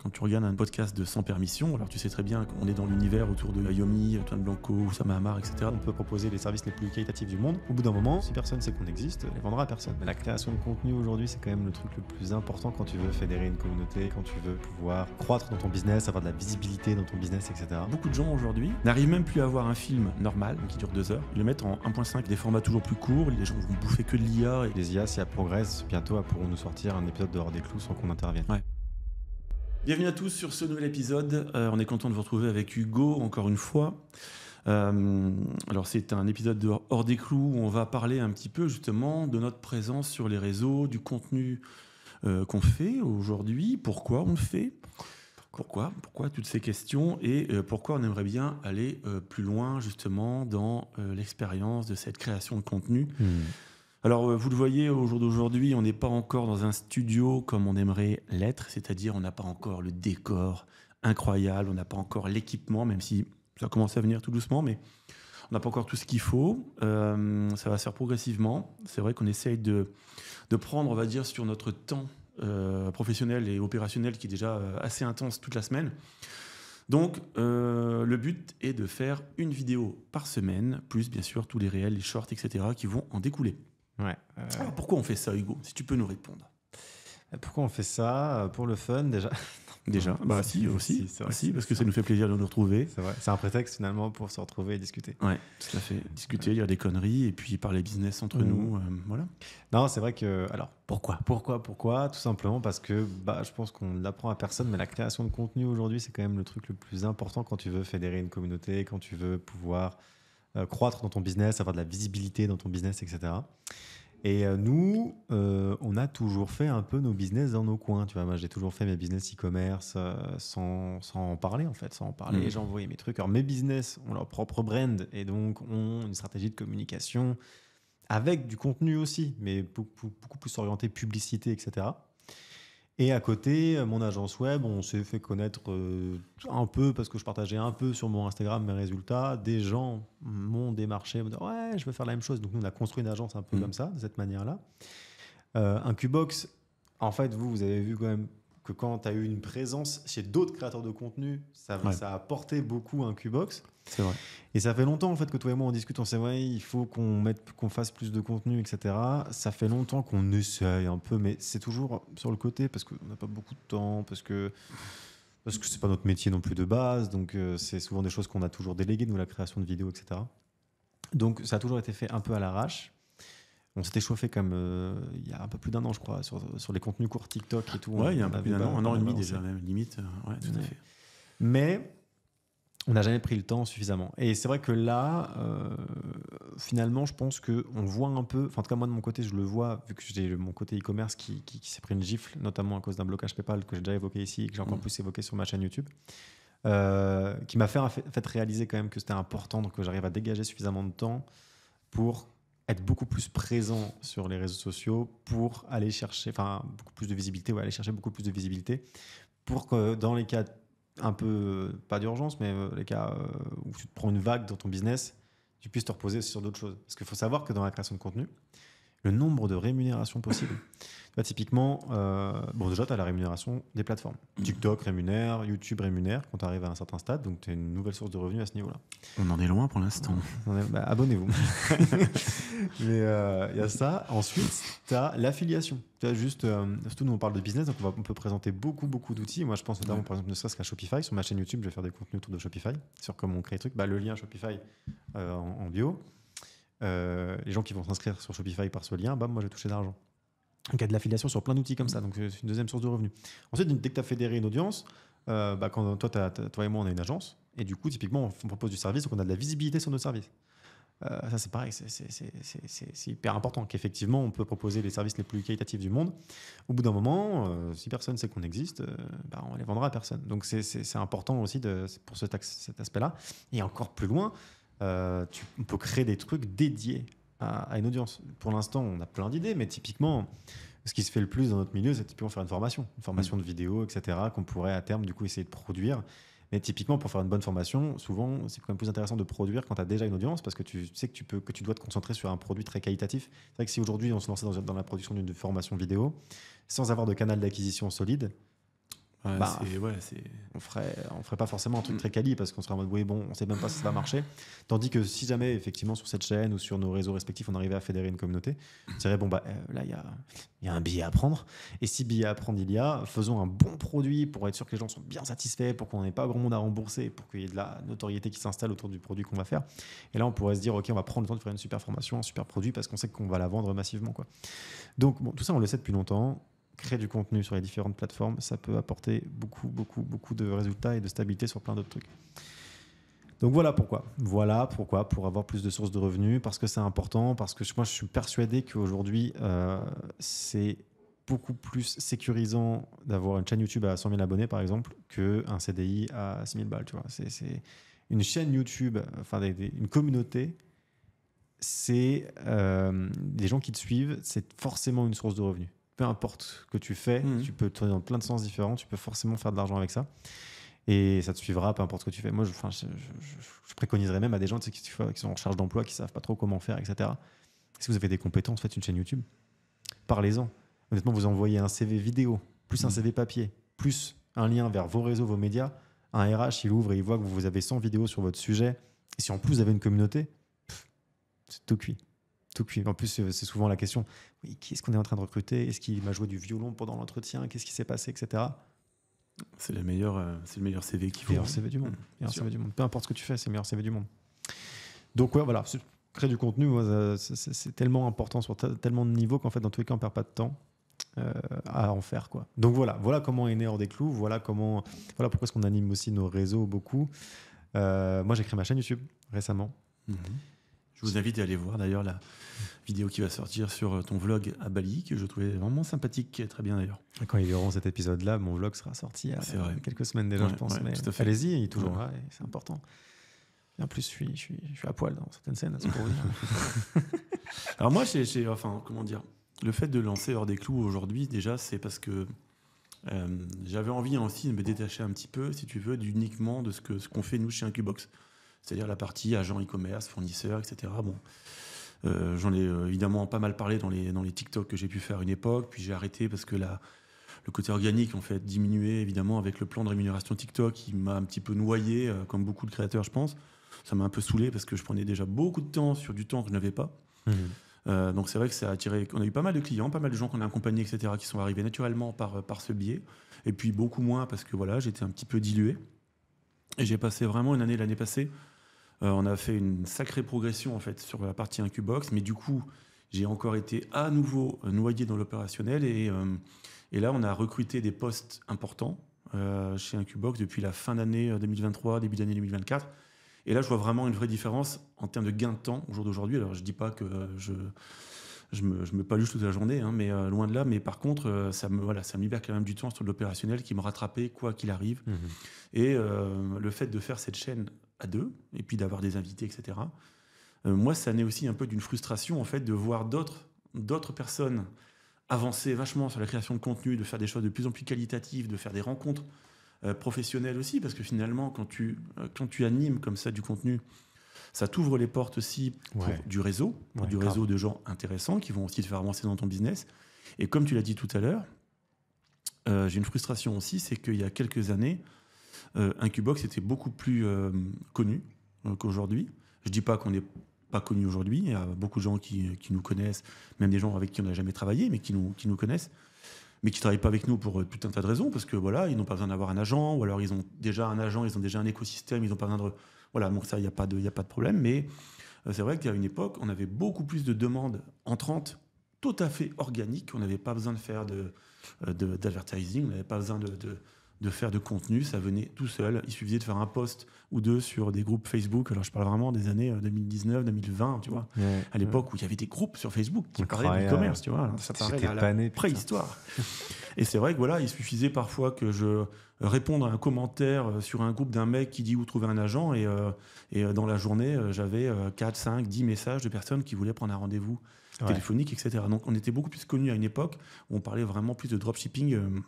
Quand tu regardes un podcast de Sans Permission, alors tu sais très bien qu'on est dans l'univers autour de Yomi, Antoine Blanco, Oussama Hamar, etc. On peut proposer les services les plus qualitatifs du monde. Au bout d'un moment, si personne sait qu'on existe, elle les vendra à personne. Mais la création de contenu aujourd'hui, c'est quand même le truc le plus important quand tu veux fédérer une communauté, quand tu veux pouvoir croître dans ton business, avoir de la visibilité dans ton business, etc. Beaucoup de gens aujourd'hui n'arrivent même plus à avoir un film normal qui dure 2 heures. Ils le mettent en 1.5, des formats toujours plus courts. Les gens vont bouffer que de l'IA. Les IA, si elles progressent, bientôt elles pourront nous sortir un épisode de Hors des Clous sans qu'on intervienne. Ouais. Bienvenue à tous sur ce nouvel épisode. On est content de vous retrouver avec Hugo encore une fois. Alors c'est un épisode de Hors des Clous où on va parler un petit peu justement de notre présence sur les réseaux, du contenu qu'on fait aujourd'hui, pourquoi on le fait, pourquoi toutes ces questions et pourquoi on aimerait bien aller plus loin justement dans l'expérience de cette création de contenu. Alors, vous le voyez, au jour d'aujourd'hui, on n'est pas encore dans un studio comme on aimerait l'être, c'est-à-dire on n'a pas encore le décor incroyable, on n'a pas encore l'équipement, même si ça commence à venir tout doucement, mais on n'a pas encore tout ce qu'il faut. Ça va se faire progressivement. C'est vrai qu'on essaye de prendre, on va dire, sur notre temps professionnel et opérationnel qui est déjà assez intense toute la semaine. Donc, le but est de faire une vidéo par semaine, plus bien sûr tous les réels, les shorts, etc. qui vont en découler. Ouais. Alors pourquoi on fait ça, Hugo? Si tu peux nous répondre. Pourquoi on fait ça? Pour le fun, déjà. Déjà, bah si, aussi, c'est vrai, aussi parce que ça nous fait plaisir de nous retrouver. C'est vrai. C'est un prétexte finalement pour se retrouver et discuter. Ouais, tout à fait. Discuter, dire des conneries et puis parler business entre nous, voilà. Non, c'est vrai que... Alors, pourquoi? Tout simplement parce que je pense qu'on ne l'apprend à personne, mais la création de contenu aujourd'hui, c'est quand même le truc le plus important quand tu veux fédérer une communauté, quand tu veux pouvoir croître dans ton business, avoir de la visibilité dans ton business, etc. Et nous, on a toujours fait un peu nos business dans nos coins. Tu vois, moi, j'ai toujours fait mes business e-commerce sans en parler, en fait. Sans en parler, j'envoyais mes trucs. Alors, mes business ont leur propre brand et donc ont une stratégie de communication avec du contenu aussi, mais beaucoup plus orienté publicité, etc. Et à côté, mon agence web, on s'est fait connaître un peu parce que je partageais un peu sur mon Instagram mes résultats. Des gens m'ont démarché, m'ont dit « Ouais, je veux faire la même chose ». Donc, nous, on a construit une agence un peu comme ça, de cette manière-là. Incubox, en fait, vous avez vu quand même que quand tu as eu une présence chez d'autres créateurs de contenu, ça a apporté beaucoup Incubox. C'est vrai. Et ça fait longtemps en fait que toi et moi on discute, on sait ouais, il faut qu'on fasse plus de contenu, etc. Ça fait longtemps qu'on essaye un peu, mais c'est toujours sur le côté parce qu'on n'a pas beaucoup de temps, parce que c'est pas notre métier non plus de base, donc c'est souvent des choses qu'on a toujours déléguées, nous, la création de vidéos, etc. Donc ça a toujours été fait un peu à l'arrache. On s'était chauffé comme il y a un peu plus d'un an, je crois, sur les contenus courts TikTok et tout. Ouais, il y a un peu plus d'un an, un an et demi déjà même, limite. Ouais, tout à fait. Mais on n'a jamais pris le temps suffisamment. Et c'est vrai que là, finalement, je pense qu'on voit un peu, enfin en tout cas moi de mon côté, je le vois, vu que j'ai mon côté e-commerce qui s'est pris une gifle, notamment à cause d'un blocage PayPal que j'ai déjà évoqué ici, que j'ai encore plus évoqué sur ma chaîne YouTube, qui m'a fait réaliser quand même que c'était important que j'arrive à dégager suffisamment de temps pour être beaucoup plus présent sur les réseaux sociaux, pour aller chercher, enfin beaucoup plus de visibilité, aller chercher beaucoup plus de visibilité, pour que dans les cas un peu, pas d'urgence, mais les cas où tu te prends une vague dans ton business, tu puisses te reposer sur d'autres choses. Parce qu'il faut savoir que dans la création de contenu, le nombre de rémunérations possibles. Typiquement, déjà, tu as la rémunération des plateformes. TikTok rémunère, YouTube rémunère quand tu arrives à un certain stade, donc tu as une nouvelle source de revenus à ce niveau-là. On en est loin pour l'instant. Abonnez-vous. Mais il y a ça. Ensuite, tu as l'affiliation. Tu as juste, surtout nous on parle de business, donc on peut présenter beaucoup d'outils. Moi je pense notamment par exemple ne serait-ce qu'à Shopify. Sur ma chaîne YouTube, je vais faire des contenus autour de Shopify, sur comment on crée des trucs. Le lien Shopify en bio. Les gens qui vont s'inscrire sur Shopify par ce lien, moi je vais toucher de l'argent. Donc il y a de l'affiliation sur plein d'outils comme ça, donc c'est une deuxième source de revenus. Ensuite, dès que tu as fédéré une audience, quand toi et moi on a une agence, et du coup typiquement on propose du service, donc on a de la visibilité sur nos services. Ça c'est pareil, c'est hyper important qu'effectivement on peut proposer les services les plus qualitatifs du monde. Au bout d'un moment, si personne sait qu'on existe, on les vendra à personne. Donc c'est important aussi pour cet aspect-là. Et encore plus loin, on peut créer des trucs dédiés à une audience. Pour l'instant, on a plein d'idées, mais typiquement, ce qui se fait le plus dans notre milieu, c'est typiquement faire une formation de vidéo, etc., qu'on pourrait à terme du coup essayer de produire. Mais typiquement, pour faire une bonne formation, souvent, c'est quand même plus intéressant de produire quand tu as déjà une audience, parce que tu sais que tu dois te concentrer sur un produit très qualitatif. C'est vrai que si aujourd'hui on se lançait dans la production d'une formation vidéo, sans avoir de canal d'acquisition solide, Ouais, bah, c'est... on ferait pas forcément un truc très quali parce qu'on serait en mode oui bon on sait même pas si ça va marcher, tandis que si jamais effectivement sur cette chaîne ou sur nos réseaux respectifs on arrivait à fédérer une communauté, on dirait bon bah là il y a un billet à prendre, et si billet à prendre il y a, faisons un bon produit pour être sûr que les gens sont bien satisfaits, pour qu'on n'ait pas grand monde à rembourser, pour qu'il y ait de la notoriété qui s'installe autour du produit qu'on va faire, et là on pourrait se dire ok on va prendre le temps de faire une super formation, un super produit parce qu'on sait qu'on va la vendre massivement quoi. Donc bon, tout ça on le sait depuis longtemps. Créer du contenu sur les différentes plateformes, ça peut apporter beaucoup de résultats et de stabilité sur plein d'autres trucs. Donc voilà pourquoi. Voilà pourquoi, pour avoir plus de sources de revenus, parce que c'est important, parce que moi je suis persuadé qu'aujourd'hui c'est beaucoup plus sécurisant d'avoir une chaîne YouTube à 100 000 abonnés par exemple qu'un CDI à 6 000 balles. Tu vois. C'est une chaîne YouTube, enfin une communauté, c'est des gens qui te suivent, c'est forcément une source de revenus. Peu importe ce que tu fais, tu peux tourner dans plein de sens différents, tu peux forcément faire de l'argent avec ça. Et ça te suivra, peu importe ce que tu fais. Moi, je préconiserais même à des gens qui sont en recherche d'emploi, qui ne savent pas trop comment faire, etc. Si vous avez des compétences, faites une chaîne YouTube. Parlez-en. Honnêtement, vous envoyez un CV vidéo, plus un CV papier, plus un lien vers vos réseaux, vos médias. Un RH, il ouvre et il voit que vous avez 100 vidéos sur votre sujet. Et si en plus vous avez une communauté, c'est tout cuit. Tout cuit. En plus, c'est souvent la question, oui, qui est-ce qu'on est en train de recruter? Est-ce qu'il m'a joué du violon pendant l'entretien? Qu'est-ce qui s'est passé, etc. C'est le meilleur CV qu'il faut. Meilleur CV du monde. Meilleur CV du monde. Peu importe ce que tu fais, c'est le meilleur CV du monde. Donc ouais, voilà, créer du contenu, moi, c'est tellement important sur tellement de niveaux qu'en fait, dans tous les cas, on perd pas de temps à en faire, quoi. Donc voilà comment est né Hors des Clous. Voilà pourquoi est-ce qu'on anime aussi nos réseaux beaucoup. Moi, j'ai créé ma chaîne YouTube récemment. Je vous invite à aller voir d'ailleurs la vidéo qui va sortir sur ton vlog à Bali, que je trouvais vraiment sympathique et très bien d'ailleurs. Quand ils verront cet épisode-là, mon vlog sera sorti il y a quelques semaines déjà, je pense. Mais allez-y, il est toujours là et c'est important. Et en plus, je suis à poil dans certaines scènes, c'est pour vous dire. Alors moi, comment dire, le fait de lancer Hors des Clous aujourd'hui, déjà, c'est parce que j'avais envie aussi de me détacher un petit peu, si tu veux, uniquement de ce qu'on fait nous chez Incubox. C'est-à-dire la partie agent e-commerce, fournisseur, etc. Bon, j'en ai évidemment pas mal parlé dans les TikTok que j'ai pu faire à une époque, puis j'ai arrêté parce que le côté organique en fait diminué évidemment avec le plan de rémunération TikTok qui m'a un petit peu noyé, comme beaucoup de créateurs je pense. Ça m'a un peu saoulé parce que je prenais déjà beaucoup de temps sur du temps que je n'avais pas. Donc c'est vrai que ça a attiré, on a eu pas mal de clients, pas mal de gens qu'on a accompagnés, etc., qui sont arrivés naturellement par ce biais, et puis beaucoup moins parce que voilà, j'étais un petit peu dilué. Et j'ai passé vraiment une année l'année passée. On a fait une sacrée progression en fait sur la partie Incubox, mais du coup, j'ai encore été à nouveau noyé dans l'opérationnel et là, on a recruté des postes importants chez Incubox depuis la fin d'année 2023, début d'année 2024. Et là, je vois vraiment une vraie différence en termes de gain de temps au jour d'aujourd'hui. Alors, je dis pas que je me paluche toute la journée, hein, mais loin de là. Mais par contre, ça me libère quand même du temps sur l'opérationnel qui me rattrapait quoi qu'il arrive. Et le fait de faire cette chaîne à deux, et puis d'avoir des invités, etc. Moi, ça naît aussi un peu d'une frustration, en fait, de voir d'autres personnes avancer vachement sur la création de contenu, de faire des choses de plus en plus qualitatives, de faire des rencontres professionnelles aussi, parce que finalement, quand tu animes comme ça du contenu, ça t'ouvre les portes aussi pour du réseau, réseau de gens intéressants qui vont aussi te faire avancer dans ton business. Et comme tu l'as dit tout à l'heure, j'ai une frustration aussi, c'est qu'il y a quelques années, Incubox était beaucoup plus connu qu'aujourd'hui. Je dis pas qu'on n'est pas connu aujourd'hui. Il y a beaucoup de gens qui nous connaissent, même des gens avec qui on n'a jamais travaillé, mais qui nous connaissent, mais qui ne travaillent pas avec nous pour tout un tas de raisons, parce que voilà, ils n'ont pas besoin d'avoir un agent, ou alors ils ont déjà un agent, ils ont déjà un écosystème, ils n'ont pas besoin de... Voilà, donc ça, il n'y a pas de problème. Mais c'est vrai qu'à une époque, on avait beaucoup plus de demandes entrantes, tout à fait organiques. On n'avait pas besoin de faire d'advertising, on n'avait pas besoin de faire de contenu, ça venait tout seul. Il suffisait de faire un post ou deux sur des groupes Facebook. Alors je parle vraiment des années 2019, 2020, tu vois, à l'époque où il y avait des groupes sur Facebook qui parlaient d'e-commerce, tu vois. Alors, ça paraît à la préhistoire. Et c'est vrai que voilà, il suffisait parfois que je réponde à un commentaire sur un groupe d'un mec qui dit où trouver un agent, et dans la journée, j'avais 4, 5, 10 messages de personnes qui voulaient prendre un rendez-vous téléphonique, etc. Donc on était beaucoup plus connus à une époque où on parlait vraiment plus de dropshipping.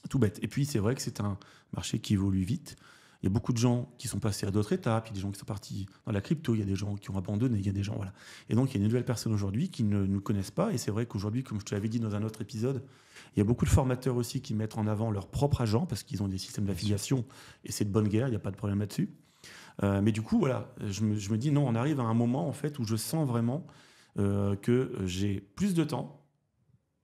Tout bête. Et puis, c'est vrai que c'est un marché qui évolue vite. Il Il y a beaucoup de gens qui sont passés à d'autres étapes, il y a des gens qui sont partis dans la crypto, il y a des gens qui ont abandonné, il y a des gens, voilà. Et donc, il y a une nouvelle personne aujourd'hui qui ne nous connaissent pas. Et c'est vrai qu'aujourd'hui, comme je te l'avais dit dans un autre épisode, il y a beaucoup de formateurs aussi qui mettent en avant leur propre agent parce qu'ils ont des systèmes d'affiliation et c'est de bonne guerre, il n'y a pas de problème là-dessus. Mais du coup, voilà, je me dis non, on arrive à un moment en fait où je sens vraiment que j'ai plus de temps.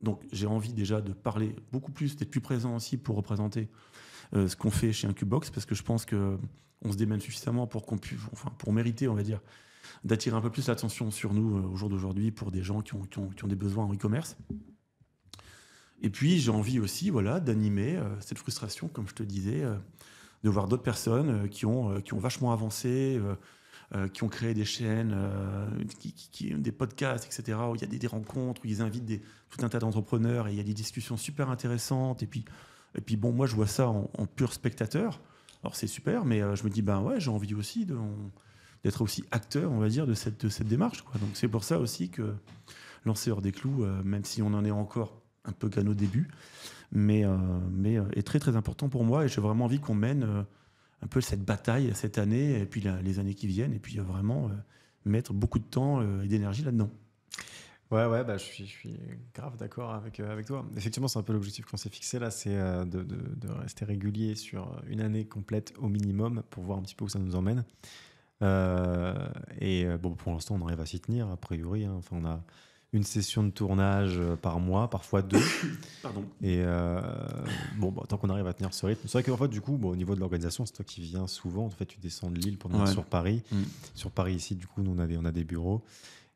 Donc, j'ai envie déjà de parler beaucoup plus, d'être plus présent aussi pour représenter ce qu'on fait chez Incubox, parce que je pense qu'on se démène suffisamment pour pour mériter, on va dire, d'attirer un peu plus l'attention sur nous au jour d'aujourd'hui pour des gens qui ont des besoins en e-commerce. Et puis, j'ai envie aussi d'animer cette frustration, comme je te disais, de voir d'autres personnes qui ont vachement avancé, qui ont créé des chaînes, des podcasts, etc., où il y a des rencontres, où ils invitent tout un tas d'entrepreneurs et il y a des discussions super intéressantes. Et puis bon, moi, je vois ça en pur spectateur. Alors, c'est super, mais je me dis, j'ai envie aussi d'être aussi acteur, on va dire, de cette démarche, quoi. Donc, c'est pour ça aussi que lancer Hors des Clous, même si on en est encore un peu qu'à nos débuts, mais est très, très important pour moi. Et j'ai vraiment envie qu'on mène un peu cette bataille cette année, et puis les années qui viennent, et puis vraiment mettre beaucoup de temps et d'énergie là-dedans. Ouais, je suis grave d'accord avec toi. Effectivement, c'est un peu l'objectif qu'on s'est fixé là, c'est de rester régulier sur une année complète au minimum pour voir un petit peu où ça nous emmène. Bon, pour l'instant, on arrive à s'y tenir, a priori. Hein. Enfin, on a une session de tournage par mois, parfois 2. Pardon. Et tant qu'on arrive à tenir ce rythme. C'est vrai qu'en fait, du coup, au niveau de l'organisation, c'est toi qui viens souvent. En fait, tu descends de Lille pour venir sur Paris. Sur Paris, ici, du coup, nous, on a des bureaux.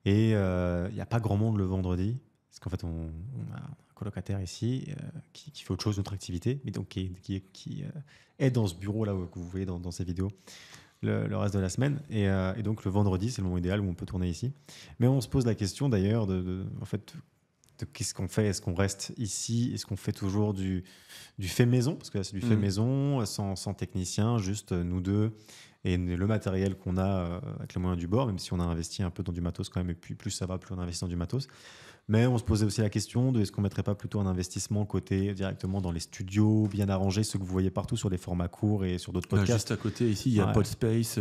Et il n'y a pas grand monde le vendredi. Parce qu'en fait, on a un colocataire ici qui fait autre chose, notre activité, mais donc qui est dans ce bureau-là que vous voyez dans ces vidéos le reste de la semaine. Et donc, le vendredi, c'est le moment idéal où on peut tourner ici. Mais on se pose la question, d'ailleurs, de qu'est-ce qu'on fait. Est-ce qu'on reste ici? Est-ce qu'on fait toujours du fait maison? Parce que là, c'est du fait maison, sans technicien, juste nous deux. Et le matériel qu'on a avec les moyens du bord, même si on a investi un peu dans du matos quand même, et puis plus ça va, plus on investit dans du matos. Mais on se posait aussi la question de est-ce qu'on ne mettrait pas plutôt un investissement côté directement dans les studios bien arrangés, ceux que vous voyez partout sur les formats courts et sur d'autres podcasts. Juste à côté, ici, il y a Podspace.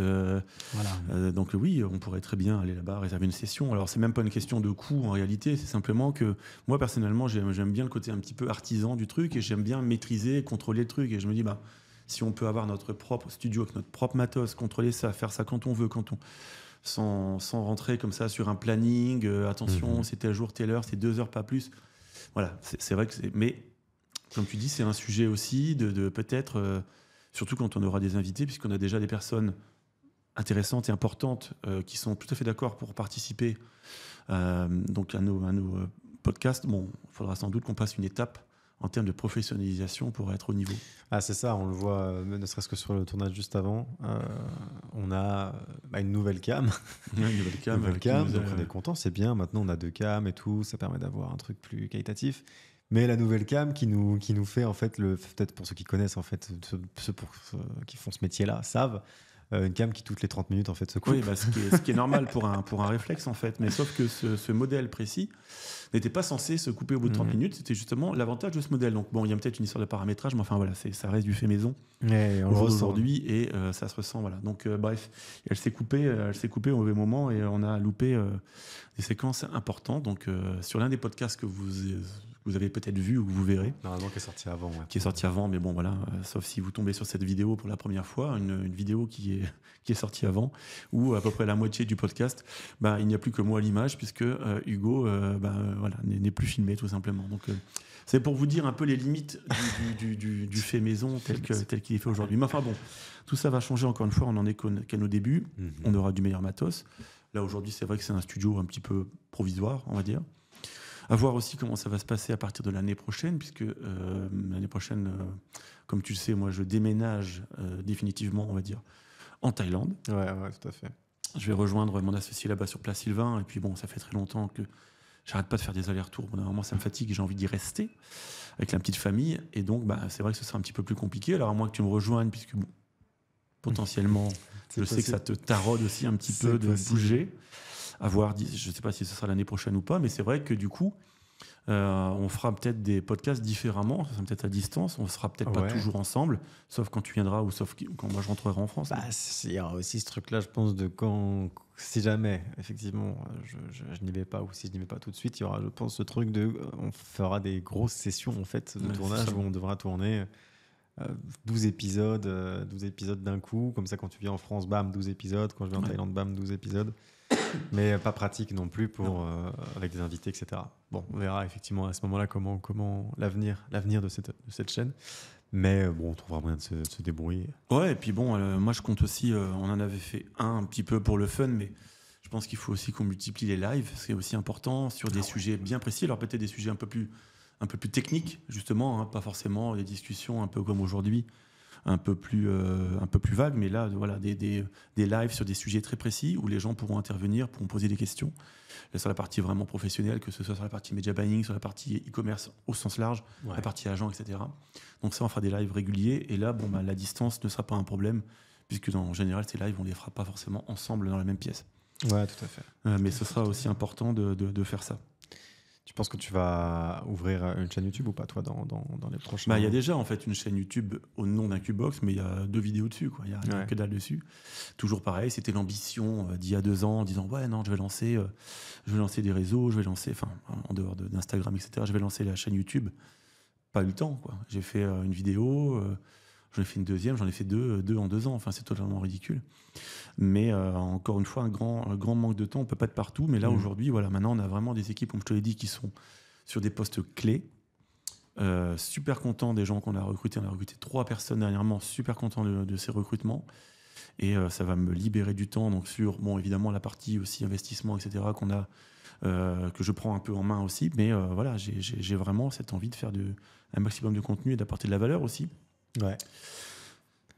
Donc oui, on pourrait très bien aller là-bas, réserver une session. Alors, c'est même pas une question de coût en réalité, c'est simplement que moi, personnellement, j'aime bien le côté un petit peu artisan du truc et j'aime bien maîtriser et contrôler le truc. Et je me dis, si on peut avoir notre propre studio avec notre propre matos, contrôler ça, faire ça quand on veut, sans rentrer comme ça sur un planning, attention, c'est tel jour, telle heure, c'est 2 heures, pas plus. Voilà, c'est vrai que c'est... Mais, comme tu dis, c'est un sujet aussi de peut-être, surtout quand on aura des invités, puisqu'on a déjà des personnes intéressantes et importantes qui sont tout à fait d'accord pour participer donc à nos podcasts. Bon, il faudra sans doute qu'on passe une étape en termes de professionnalisation pour être au niveau. Ah, c'est ça, on le voit, ne serait-ce que sur le tournage juste avant. On a une nouvelle cam. Une nouvelle cam. Donc on est content, c'est bien. Maintenant, on a 2 cams et tout, ça permet d'avoir un truc plus qualitatif. Mais la nouvelle cam qui nous fait, en fait, peut-être pour ceux qui connaissent, en fait, ceux qui font ce métier-là, savent, une cam qui toutes les 30 minutes en fait se coupe. Oui, ce qui est normal pour un réflexe en fait, mais sauf que ce modèle précis n'était pas censé se couper au bout de 30 minutes, c'était justement l'avantage de ce modèle. Donc bon, il y a peut-être une histoire de paramétrage, mais enfin voilà, ça reste du fait maison aujourd'hui et ça se ressent. Voilà. Donc bref, elle s'est coupée au mauvais moment et on a loupé des séquences importantes. Donc sur l'un des podcasts que vous avez peut-être vu ou que vous verrez. Normalement, qui est sorti avant. Ouais. Qui est sorti avant, mais bon, voilà. Sauf si vous tombez sur cette vidéo pour la première fois, une vidéo qui est sortie avant, ou à peu près la moitié du podcast, il n'y a plus que moi à l'image, puisque Hugo n'est plus filmé, tout simplement. Donc, c'est pour vous dire un peu les limites du fait maison tel qu'il est fait aujourd'hui. Mais enfin, bon, tout ça va changer encore une fois, on n'en est qu'à nos débuts. On aura du meilleur matos. Là, aujourd'hui, c'est vrai que c'est un studio un petit peu provisoire, on va dire. À voir aussi comment ça va se passer à partir de l'année prochaine, puisque l'année prochaine, comme tu le sais, moi je déménage définitivement, on va dire, en Thaïlande. Ouais, tout à fait. Je vais rejoindre mon associé là-bas sur Place Sylvain, et puis bon, ça fait très longtemps que j'arrête pas de faire des allers-retours. Bon, normalement, ça me fatigue et j'ai envie d'y rester avec la petite famille, et donc c'est vrai que ce sera un petit peu plus compliqué. Alors à moins que tu me rejoignes, puisque bon, potentiellement, sais que ça te taraude aussi un petit peu de bouger. À voir, je ne sais pas si ce sera l'année prochaine ou pas, mais c'est vrai que du coup, On fera peut-être des podcasts différemment, ça sera peut-être à distance, on sera peut-être pas toujours ensemble, sauf quand tu viendras ou sauf quand moi je rentrerai en France. Il y aura aussi ce truc-là, je pense, de quand, si jamais, effectivement, je n'y vais pas, ou si je n'y vais pas tout de suite, il y aura, je pense, ce truc de, on fera des grosses sessions en fait, de tournage où on devra tourner 12 épisodes d'un coup, comme ça quand tu viens en France, bam, 12 épisodes, quand je viens en Thaïlande, bam, 12 épisodes. Mais pas pratique non plus avec des invités, etc. Bon, on verra effectivement à ce moment-là comment l'avenir de cette chaîne. Mais bon, on trouvera moyen de se débrouiller. Ouais, et puis bon, moi je compte aussi, on en avait fait un petit peu pour le fun, mais je pense qu'il faut aussi qu'on multiplie les lives, c'est aussi important, sur des sujets bien précis, alors peut-être des sujets un peu plus techniques, justement, hein, pas forcément des discussions un peu comme aujourd'hui, un peu plus vague, mais là, voilà, des lives sur des sujets très précis où les gens pourront intervenir, pourront poser des questions. Là, sur la partie vraiment professionnelle, que ce soit sur la partie media buying, sur la partie e-commerce au sens large, la partie agent, etc. Donc ça, on fera des lives réguliers. Et là, la distance ne sera pas un problème, puisque en général, ces lives, on les fera pas forcément ensemble dans la même pièce. Ouais, tout à fait. Mais ce sera aussi important de faire ça. Tu penses que tu vas ouvrir une chaîne YouTube ou pas, toi, dans les prochains... Il y a déjà en fait une chaîne YouTube au nom d'Incubox, mais il y a 2 vidéos dessus, quoi. Il y a que dalle dessus. Toujours pareil, c'était l'ambition d'il y a 2 ans, en disant ouais non, je vais lancer des réseaux, je vais lancer, enfin en dehors d'Instagram, etc. Je vais lancer la chaîne YouTube. Pas eu le temps, quoi. J'ai fait une vidéo, j'en ai fait une deuxième, j'en ai fait deux en 2 ans. Enfin, c'est totalement ridicule. Mais encore une fois, un grand manque de temps. On peut pas être partout. Mais là, aujourd'hui, voilà, maintenant, on a vraiment des équipes, comme je te l'ai dit, qui sont sur des postes clés. Super content des gens qu'on a recrutés. On a recruté 3 personnes dernièrement. Super content de ces recrutements. Et ça va me libérer du temps. Donc sur, évidemment, la partie aussi investissement, etc., qu'on a, que je prends un peu en main aussi. Mais voilà, j'ai vraiment cette envie de faire un maximum de contenu et d'apporter de la valeur aussi. Ouais.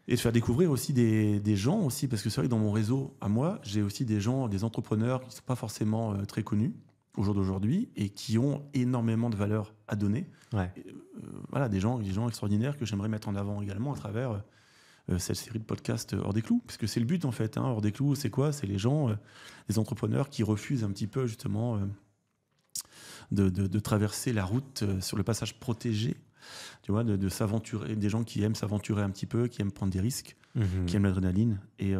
Et de faire découvrir aussi des gens aussi, parce que c'est vrai que dans mon réseau, à moi, j'ai aussi des gens, des entrepreneurs qui ne sont pas forcément très connus au jour d'aujourd'hui et qui ont énormément de valeur à donner. Ouais. Voilà, des gens extraordinaires que j'aimerais mettre en avant également à travers cette série de podcasts Hors des clous. Parce que c'est le but en fait. Hors des clous, c'est quoi ? C'est les gens, les entrepreneurs qui refusent un petit peu justement de traverser la route sur le passage protégé. Tu vois, de s'aventurer, des gens qui aiment s'aventurer un petit peu, qui aiment prendre des risques, qui aiment l'adrénaline, et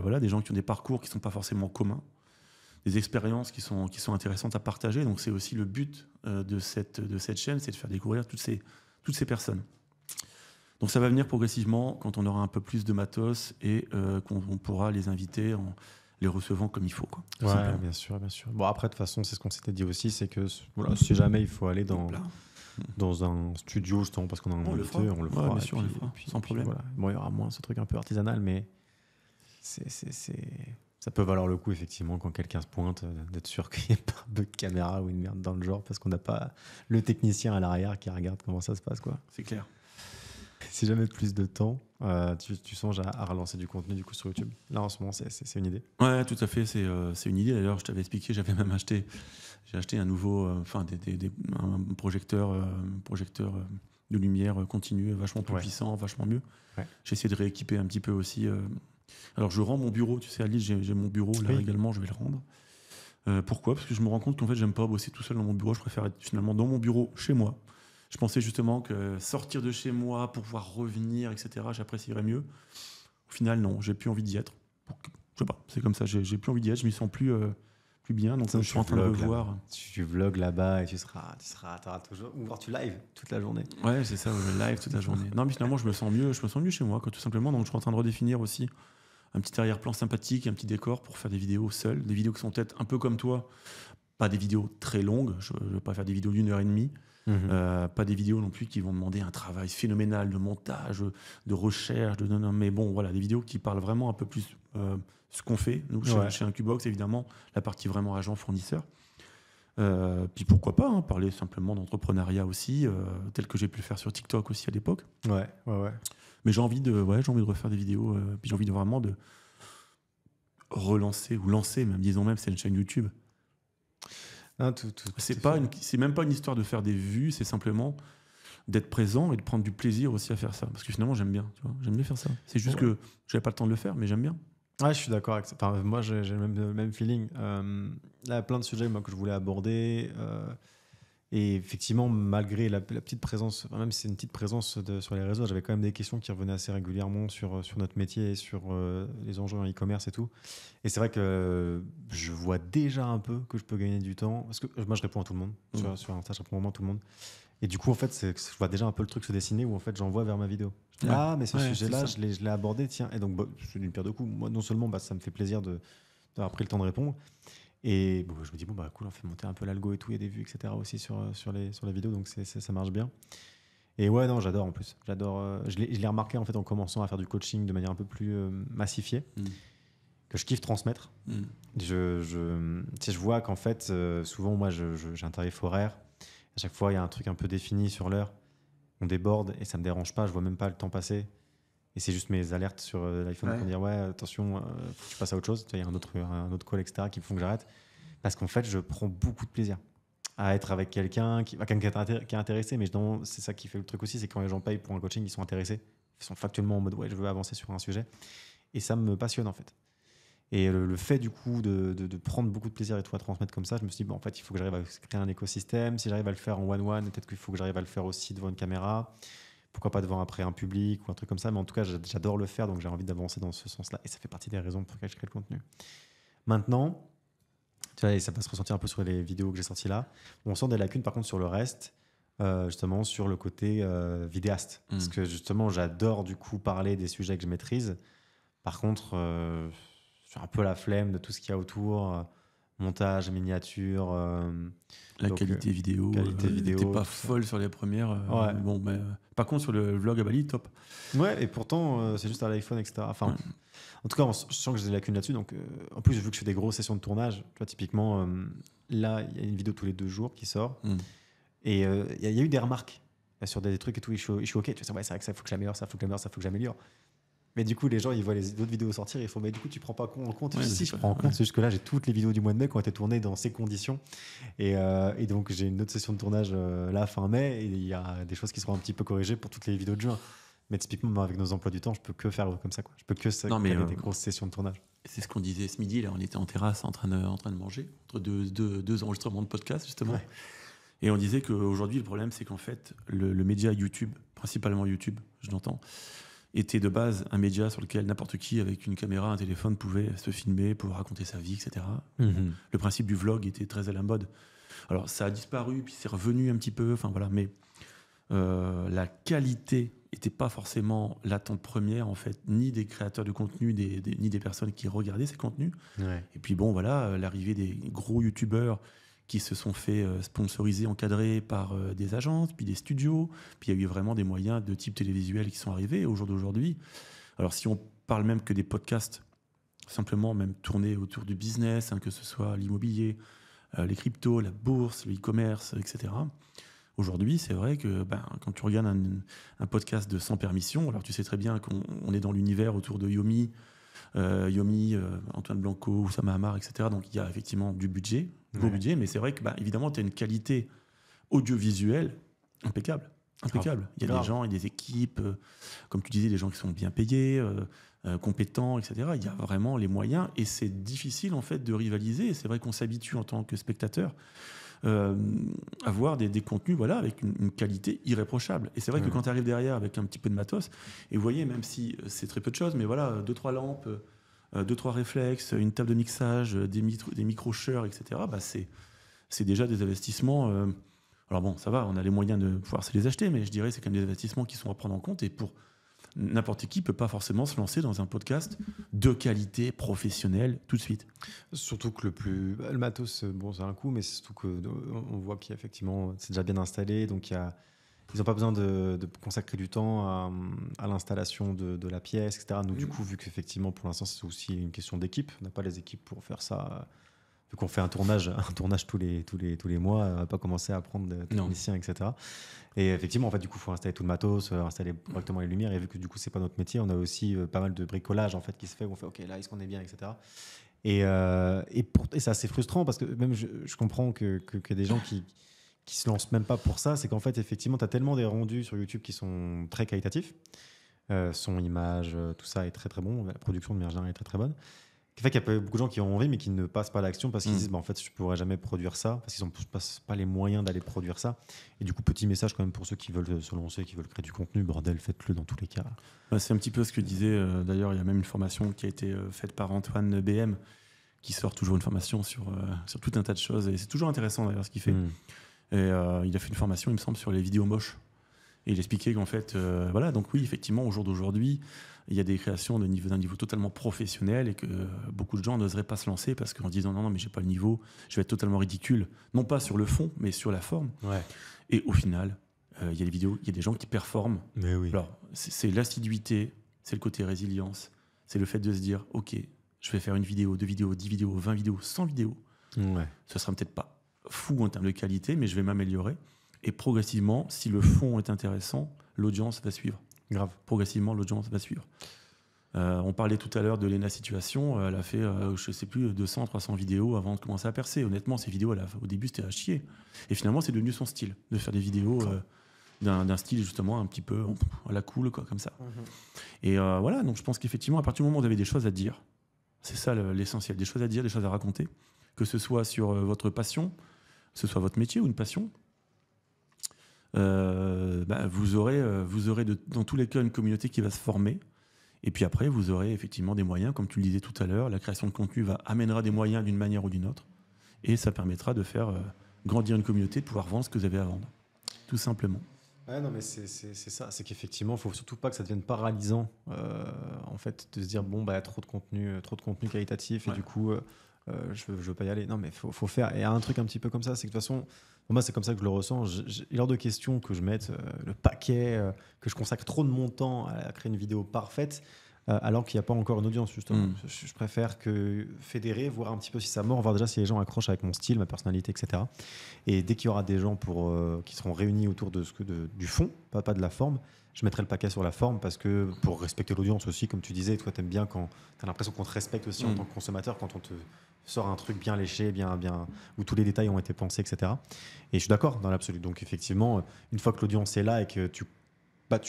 voilà, des gens qui ont des parcours qui ne sont pas forcément communs, des expériences qui sont intéressantes à partager. Donc c'est aussi le but de cette chaîne, c'est de faire découvrir toutes ces personnes. Donc ça va venir progressivement quand on aura un peu plus de matos et qu'on pourra les inviter en les recevant comme il faut, quoi. Ouais, bien sûr. Bon, après, de toute façon, c'est ce qu'on s'était dit aussi, c'est que voilà, si jamais il faut aller dans un studio, justement, parce qu'on a un invité, on le fera. Ouais, bien sûr, on le fera, sans problème. Voilà. Bon, il y aura moins ce truc un peu artisanal, mais ça peut valoir le coup, effectivement, quand quelqu'un se pointe, d'être sûr qu'il n'y ait pas un bug de caméra ou une merde dans le genre, parce qu'on n'a pas le technicien à l'arrière qui regarde comment ça se passe, quoi. C'est clair. Si jamais plus de temps, tu songes à relancer du contenu du coup sur YouTube. Là, en ce moment, c'est une idée. Ouais, tout à fait, c'est une idée. D'ailleurs, je t'avais expliqué, j'ai acheté un nouveau, un projecteur de lumière continu, vachement plus puissant, vachement mieux. Ouais. J'ai essayé de rééquiper un petit peu aussi. Alors, je rends mon bureau, tu sais, à Lille, j'ai mon bureau, là également, je vais le rendre. Pourquoi ? Parce que je me rends compte qu'en fait, j'aime pas bosser tout seul dans mon bureau, je préfère être finalement dans mon bureau, chez moi. Je pensais justement que sortir de chez moi pour pouvoir revenir, etc., j'apprécierais mieux. Au final, non, j'ai plus envie d'y être. Je sais pas, c'est comme ça, j'ai plus envie d'y être, je m'y sens plus bien, donc je suis en train de revoir. Tu vlogs là-bas et t'auras toujours... Ou alors tu live toute la journée. Ouais, c'est ça, je live toute la journée. Non, mais finalement, je me sens mieux chez moi, quoi, tout simplement. Donc je suis en train de redéfinir aussi un petit arrière-plan sympathique, un petit décor pour faire des vidéos seules, des vidéos qui sont peut-être un peu comme toi, pas des vidéos très longues, je ne vais pas faire des vidéos d'1h30, pas des vidéos non plus qui vont demander un travail phénoménal de montage, de recherche, mais bon, voilà, des vidéos qui parlent vraiment un peu plus ce qu'on fait, nous, chez Incubox, évidemment, la partie vraiment agent-fournisseur. Puis pourquoi pas, parler simplement d'entrepreneuriat aussi, tel que j'ai pu le faire sur TikTok aussi à l'époque. Ouais. Mais j'ai envie de refaire des vidéos, puis j'ai envie de vraiment de relancer, ou lancer, disons même, c'est une chaîne YouTube. Non, c'est même pas une histoire de faire des vues, c'est simplement d'être présent et de prendre du plaisir aussi à faire ça. Parce que finalement, j'aime bien, tu vois, j'aime bien faire ça. C'est juste que j'avais pas le temps de le faire, mais j'aime bien. Ouais, je suis d'accord avec ça. Enfin, moi, j'ai le même feeling. Là, il y a plein de sujets que je voulais aborder. Et effectivement, malgré la petite présence, même si c'est une petite présence sur les réseaux, j'avais quand même des questions qui revenaient assez régulièrement sur notre métier, sur les enjeux en e-commerce et tout. Et c'est vrai que je vois déjà un peu que je peux gagner du temps. Parce que moi, je réponds à tout le monde. Sur Insta, je réponds vraiment à tout le monde. Et du coup, en fait, je vois déjà un peu le truc se dessiner où en fait, j'envoie vers ma vidéo. Je dis, mais ce sujet-là, je l'ai abordé, tiens. Et donc, c'est d'une pierre deux coups. Moi, non seulement, ça me fait plaisir d'avoir pris le temps de répondre. Et je me dis, cool, on fait monter un peu l'algo et tout, il y a des vues, etc. aussi sur les vidéos, donc ça marche bien. Et ouais, non, j'adore en plus. J'adore. Je l'ai remarqué en fait en commençant à faire du coaching de manière un peu plus massifiée, que je kiffe transmettre. Je vois qu'en fait, souvent, moi, j'ai un tarif horaire. À chaque fois, il y a un truc un peu défini sur l'heure. On déborde et ça me dérange pas, je vois même pas le temps passer. Et c'est juste mes alertes sur l'iPhone pour dire attention, faut que je passe à autre chose. Il y a un autre call, etc. qui me font que j'arrête. Parce qu'en fait, je prends beaucoup de plaisir à être avec quelqu'un qui est intéressé. Mais c'est ça qui fait le truc aussi, c'est quand les gens payent pour un coaching, ils sont intéressés. Ils sont factuellement en mode je veux avancer sur un sujet. Et ça me passionne en fait. Et le fait du coup de prendre beaucoup de plaisir et tout à transmettre comme ça, je me suis dit, en fait, il faut que j'arrive à créer un écosystème. Si j'arrive à le faire en one-one, peut-être qu'il faut que j'arrive à le faire aussi devant une caméra. Pourquoi pas devant après un public ou un truc comme ça, mais en tout cas j'adore le faire, donc j'ai envie d'avancer dans ce sens-là et ça fait partie des raisons pour lesquelles je crée le contenu. Maintenant, tu vois, et ça va se ressentir un peu sur les vidéos que j'ai sorties là, on sent des lacunes par contre sur le reste, justement sur le côté vidéaste, parce que justement j'adore du coup parler des sujets que je maîtrise. Par contre, j'ai un peu la flemme de tout ce qu'il y a autour. Montage, miniature, qualité vidéo. T'es pas folle sur les premières. Par contre, sur le vlog à Bali, top. Ouais, et pourtant, c'est juste à l'iPhone, etc. Enfin, en tout cas, je sens que j'ai des lacunes là-dessus. Donc, en plus, vu que je fais des grosses sessions de tournage, tu vois, typiquement, là, il y a une vidéo tous les 2 jours qui sort. Et il y a eu des remarques sur des trucs et tout. Je suis OK. Tu vois, c'est vrai que ça, il faut que j'améliore, ça, faut que j'améliore. Mais du coup, les gens, ils voient les autres vidéos sortir, ils font, mais du coup, tu prends pas en compte. Si, je prends en compte. C'est juste que là, j'ai toutes les vidéos du mois de mai qui ont été tournées dans ces conditions. Et donc, j'ai une autre session de tournage là, fin mai, et il y a des choses qui seront un petit peu corrigées pour toutes les vidéos de juin. Mais typiquement, avec nos emplois du temps, je peux que faire comme ça, quoi. Je peux que faire des grosses sessions de tournage. C'est ce qu'on disait ce midi. Là, on était en terrasse en train de manger, entre deux enregistrements de podcast, justement. Ouais. Et on disait qu'aujourd'hui, le problème, c'est qu'en fait, le média YouTube, principalement YouTube, je l'entends, était de base un média sur lequel n'importe qui, avec une caméra, un téléphone, pouvait se filmer, pouvoir raconter sa vie, etc. Le principe du vlog était très à la mode. Alors, ça a disparu, puis c'est revenu un petit peu, mais la qualité n'était pas forcément l'attente première, en fait, ni des créateurs de contenu, ni des personnes qui regardaient ces contenus. Ouais. Et puis, l'arrivée des gros youtubeurs qui se sont fait sponsoriser, encadrer par des agences, puis des studios. Puis il y a eu vraiment des moyens de type télévisuel qui sont arrivés au jour d'aujourd'hui. Alors si on parle même que des podcasts, simplement même tournés autour du business, que ce soit l'immobilier, les cryptos, la bourse, le e-commerce, etc. Aujourd'hui, c'est vrai que quand tu regardes un podcast de Sans Permission, alors tu sais très bien qu'on est dans l'univers autour de Yomi, Antoine Blanco, Oussama Hamar, etc. Donc il y a effectivement du budget, gros budget, mais c'est vrai que évidemment tu as une qualité audiovisuelle impeccable. Il y a des gens et des équipes, comme tu disais, des gens qui sont bien payés, compétents, etc. Il y a vraiment les moyens et c'est difficile en fait de rivaliser. Et c'est vrai qu'on s'habitue en tant que spectateur à voir des contenus avec une qualité irréprochable. Et c'est vrai que quand tu arrives derrière avec un petit peu de matos, et vous voyez, même si c'est très peu de choses, mais 2-3 lampes, 2-3 réflexes, une table de mixage, des micro-cheurs, etc., c'est déjà des investissements. Alors bon, ça va, on a les moyens de pouvoir se les acheter, mais je dirais c'est quand même des investissements qui sont à prendre en compte. Et pour n'importe qui ne peut pas forcément se lancer dans un podcast de qualité professionnelle tout de suite. Surtout que le matos, c'est un coût, mais c'est surtout qu'on voit qu'effectivement, c'est déjà bien installé. Donc, ils n'ont pas besoin de consacrer du temps à l'installation de la pièce, etc. Nous, du coup, vu qu'effectivement, pour l'instant, c'est aussi une question d'équipe, on n'a pas les équipes pour faire ça. Vu qu'on fait un tournage tous les mois, on va pas commencer à prendre des techniciens, etc. Et effectivement, en fait, du coup, il faut installer tout le matos, installer correctement les lumières. Et vu que du coup, c'est pas notre métier, on a aussi pas mal de bricolage en fait qui se fait. Où on fait, ok, là, est-ce qu'on est bien, etc. Et c'est assez frustrant parce que même je comprends que des gens qui se lancent même pas pour ça, c'est qu'en fait, effectivement, tu as tellement des rendus sur YouTube qui sont très qualitatifs, son, image, tout ça est très très bon. La production de manière générale est très très bonne. qui fait qu'il y a beaucoup de gens qui ont envie, mais qui ne passent pas à l'action parce qu'ils disent, en fait, je ne pourrais jamais produire ça, parce qu'ils n'ont pas les moyens d'aller produire ça. Et du coup, petit message quand même pour ceux qui veulent se lancer, qui veulent créer du contenu, bordel, faites-le dans tous les cas. C'est un petit peu ce que disait, d'ailleurs, il y a même une formation qui a été faite par Antoine BM, qui sort toujours une formation sur tout un tas de choses. Et c'est toujours intéressant d'ailleurs ce qu'il fait. Et il a fait une formation, il me semble, sur les vidéos moches. Et il expliquait qu'en fait, voilà, donc oui, effectivement, au jour d'aujourd'hui, il y a des créations d'un niveau totalement professionnel et que beaucoup de gens n'oseraient pas se lancer parce qu'en disant non, mais j'ai pas le niveau, je vais être totalement ridicule. Non pas sur le fond, mais sur la forme. Ouais. Et au final, il y a des vidéos, il y a des gens qui performent. Mais oui. Alors, c'est l'assiduité, c'est le côté résilience, c'est le fait de se dire, ok, je vais faire une vidéo, 2 vidéos, 10 vidéos, 20 vidéos, 100 vidéos. Ouais. Ce sera peut-être pas fou en termes de qualité, mais je vais m'améliorer. Et progressivement, si le fond est intéressant, l'audience va suivre. Grave. Progressivement, l'audience va suivre. On parlait tout à l'heure de Lena Situation. Elle a fait, je ne sais plus, 200, 300 vidéos avant de commencer à percer. Honnêtement, ces vidéos, au début, c'était à chier. Et finalement, c'est devenu son style, de faire des vidéos d'un style justement un petit peu à la cool, quoi, comme ça. Et voilà, donc je pense qu'effectivement, à partir du moment où vous avez des choses à dire, c'est ça l'essentiel, des choses à dire, des choses à raconter, que ce soit sur votre passion, que ce soit votre métier ou une passion, vous aurez dans tous les cas une communauté qui va se former. Et puis après, vous aurez effectivement des moyens, comme tu le disais tout à l'heure, la création de contenu amènera des moyens d'une manière ou d'une autre, et ça permettra de faire grandir une communauté, de pouvoir vendre ce que vous avez à vendre, tout simplement. Ouais, non, mais c'est ça, c'est qu'effectivement, il ne faut surtout pas que ça devienne paralysant, en fait, de se dire, bon, trop de contenu qualitatif, et du coup, je veux pas y aller. Non, mais il faut faire. Et il y a un truc un petit peu comme ça, c'est que de toute façon, moi, c'est comme ça que je le ressens. Il est hors de question que je mette le paquet, que je consacre trop de mon temps à créer une vidéo parfaite, alors qu'il n'y a pas encore une audience, justement. Je préfère que fédérer, voir un petit peu si ça mord, voir déjà si les gens accrochent avec mon style, ma personnalité, etc. Et dès qu'il y aura des gens qui seront réunis autour du fond, pas de la forme, je mettrai le paquet sur la forme pour respecter l'audience aussi, comme tu disais. Toi, t'aimes bien quand t'as l'impression qu'on te respecte aussi en tant que consommateur, quand on te sort un truc bien léché, bien, où tous les détails ont été pensés, etc. Et je suis d'accord dans l'absolu. Donc effectivement, une fois que l'audience est là et que tu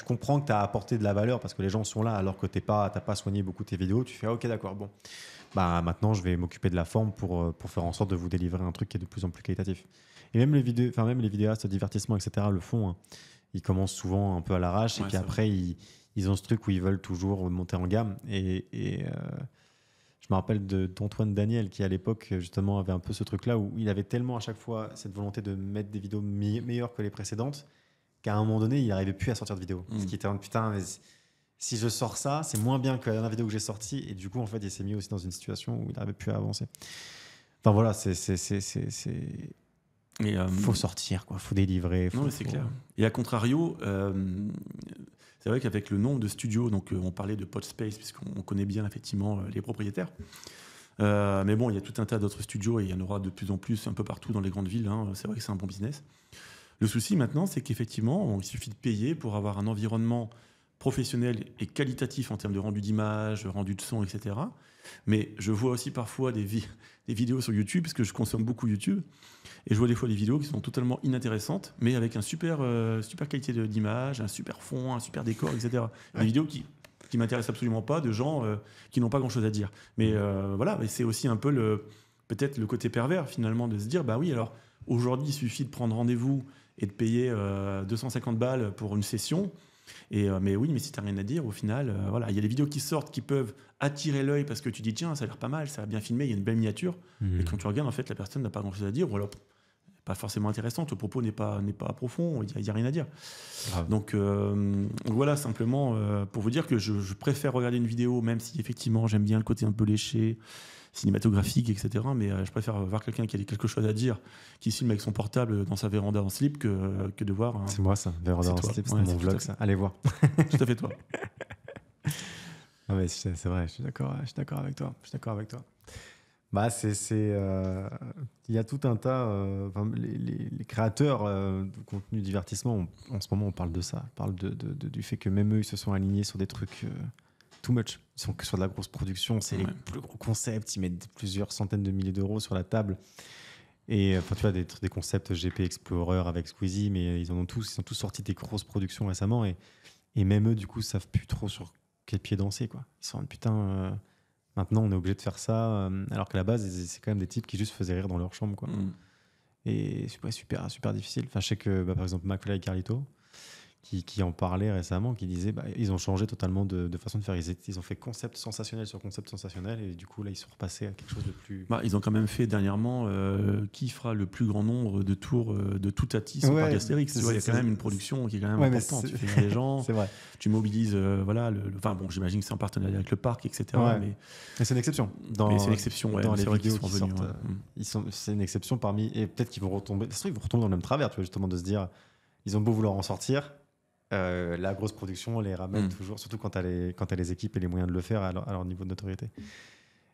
comprends que tu as apporté de la valeur parce que les gens sont là alors que tu n'as pas soigné beaucoup tes vidéos, tu fais ok, d'accord, bon. Maintenant, je vais m'occuper de la forme pour faire en sorte de vous délivrer un truc qui est de plus en plus qualitatif. Et même les vidéastes, divertissement, etc., le font. Hein. Ils commencent souvent un peu à l'arrache et puis après, ils ont ce truc où ils veulent toujours monter en gamme. Et je me rappelle d'Antoine Daniel qui, à l'époque, justement, avait un peu ce truc-là où il avait tellement à chaque fois cette volonté de mettre des vidéos meilleures que les précédentes qu'à un moment donné, il n'arrivait plus à sortir de vidéo. Ce qui était un putain, mais si je sors ça, c'est moins bien que la dernière vidéo que j'ai sortie. Et du coup, en fait, il s'est mis aussi dans une situation où il n'arrivait plus à avancer. Enfin voilà, faut sortir, quoi. Faut délivrer. Non, mais c'est clair. Et à contrario, c'est vrai qu'avec le nombre de studios, donc on parlait de Podspace, puisqu'on connaît bien effectivement les propriétaires. Mais bon, il y a tout un tas d'autres studios et il y en aura de plus en plus un peu partout dans les grandes villes. Hein. C'est vrai que c'est un bon business. Le souci maintenant, c'est qu'effectivement, il suffit de payer pour avoir un environnement professionnel et qualitatif en termes de rendu d'image, rendu de son, etc. Mais je vois aussi parfois des vidéos sur YouTube, parce que je consomme beaucoup YouTube, et je vois des fois des vidéos qui sont totalement inintéressantes, mais avec un super qualité d'image, un super fond, un super décor, etc. Des vidéos qui m'intéressent absolument pas, de gens qui n'ont pas grand-chose à dire. Mais voilà, mais c'est aussi un peu peut-être le côté pervers, finalement, de se dire, bah oui, alors aujourd'hui, il suffit de prendre rendez-vous et de payer 250 balles pour une session. Mais oui, mais si tu n'as rien à dire, au final, voilà, il y a des vidéos qui sortent qui peuvent attirer l'œil parce que tu dis tiens, ça a l'air pas mal, ça a bien filmé, il y a une belle miniature. Et quand tu regardes, en fait, la personne n'a pas grand-chose à dire, ou alors pas forcément intéressante, le propos n'est pas profond, il n'y a rien à dire. Donc voilà, simplement pour vous dire que je préfère regarder une vidéo, même si effectivement j'aime bien le côté un peu léché, cinématographique, etc. Mais je préfère voir quelqu'un qui a quelque chose à dire, qui filme avec son portable dans sa véranda en slip que de voir. C'est moi ça, véranda en slip, c'est mon vlog ça. Allez voir. Tout à fait toi. Non mais c'est vrai, je suis d'accord avec toi. Il y a tout un tas. Les créateurs de contenu divertissement, en ce moment, on parle de ça. On parle du fait que même eux, ils se sont alignés sur des trucs too much. Ils sont que sur de la grosse production. C'est les plus gros concepts. Ils mettent plusieurs centaines de milliers d'euros sur la table. Et tu vois, des concepts GP Explorer avec Squeezie, mais ils ont tous sorti des grosses productions récemment. Et même eux, du coup, savent plus trop sur quel pied danser, quoi. Ils sont putain. Maintenant, on est obligé de faire ça, alors qu'à la base, c'est quand même des types qui juste faisaient rire dans leur chambre, quoi. Et c'est super, super difficile. Enfin, je sais que, par exemple, McFly et Carlito, qui en parlaient récemment, qui disaient ils ont changé totalement de façon de faire. Ils ont fait concept sensationnel sur concept sensationnel, et du coup, là, ils sont repassés à quelque chose de plus. Ils ont quand même fait dernièrement qui fera le plus grand nombre de tours de Toutati sur Parc Astérix. Tu vois, il y a quand même une production qui est quand même importante. Tu fais venir des gens, c'est vrai. Tu mobilises, enfin bon, j'imagine que c'est en partenariat avec le parc, etc. Ouais. Mais c'est une exception. C'est une exception, dans les vidéos qui sortent. C'est une exception parmi, et peut-être qu'ils vont retomber. C'est sûr, ils vont retomber dans le même travers, tu vois, justement, de se dire, ils ont beau vouloir en sortir. La grosse production les ramène toujours, surtout quand t'as les équipes et les moyens de le faire à leur niveau de notoriété.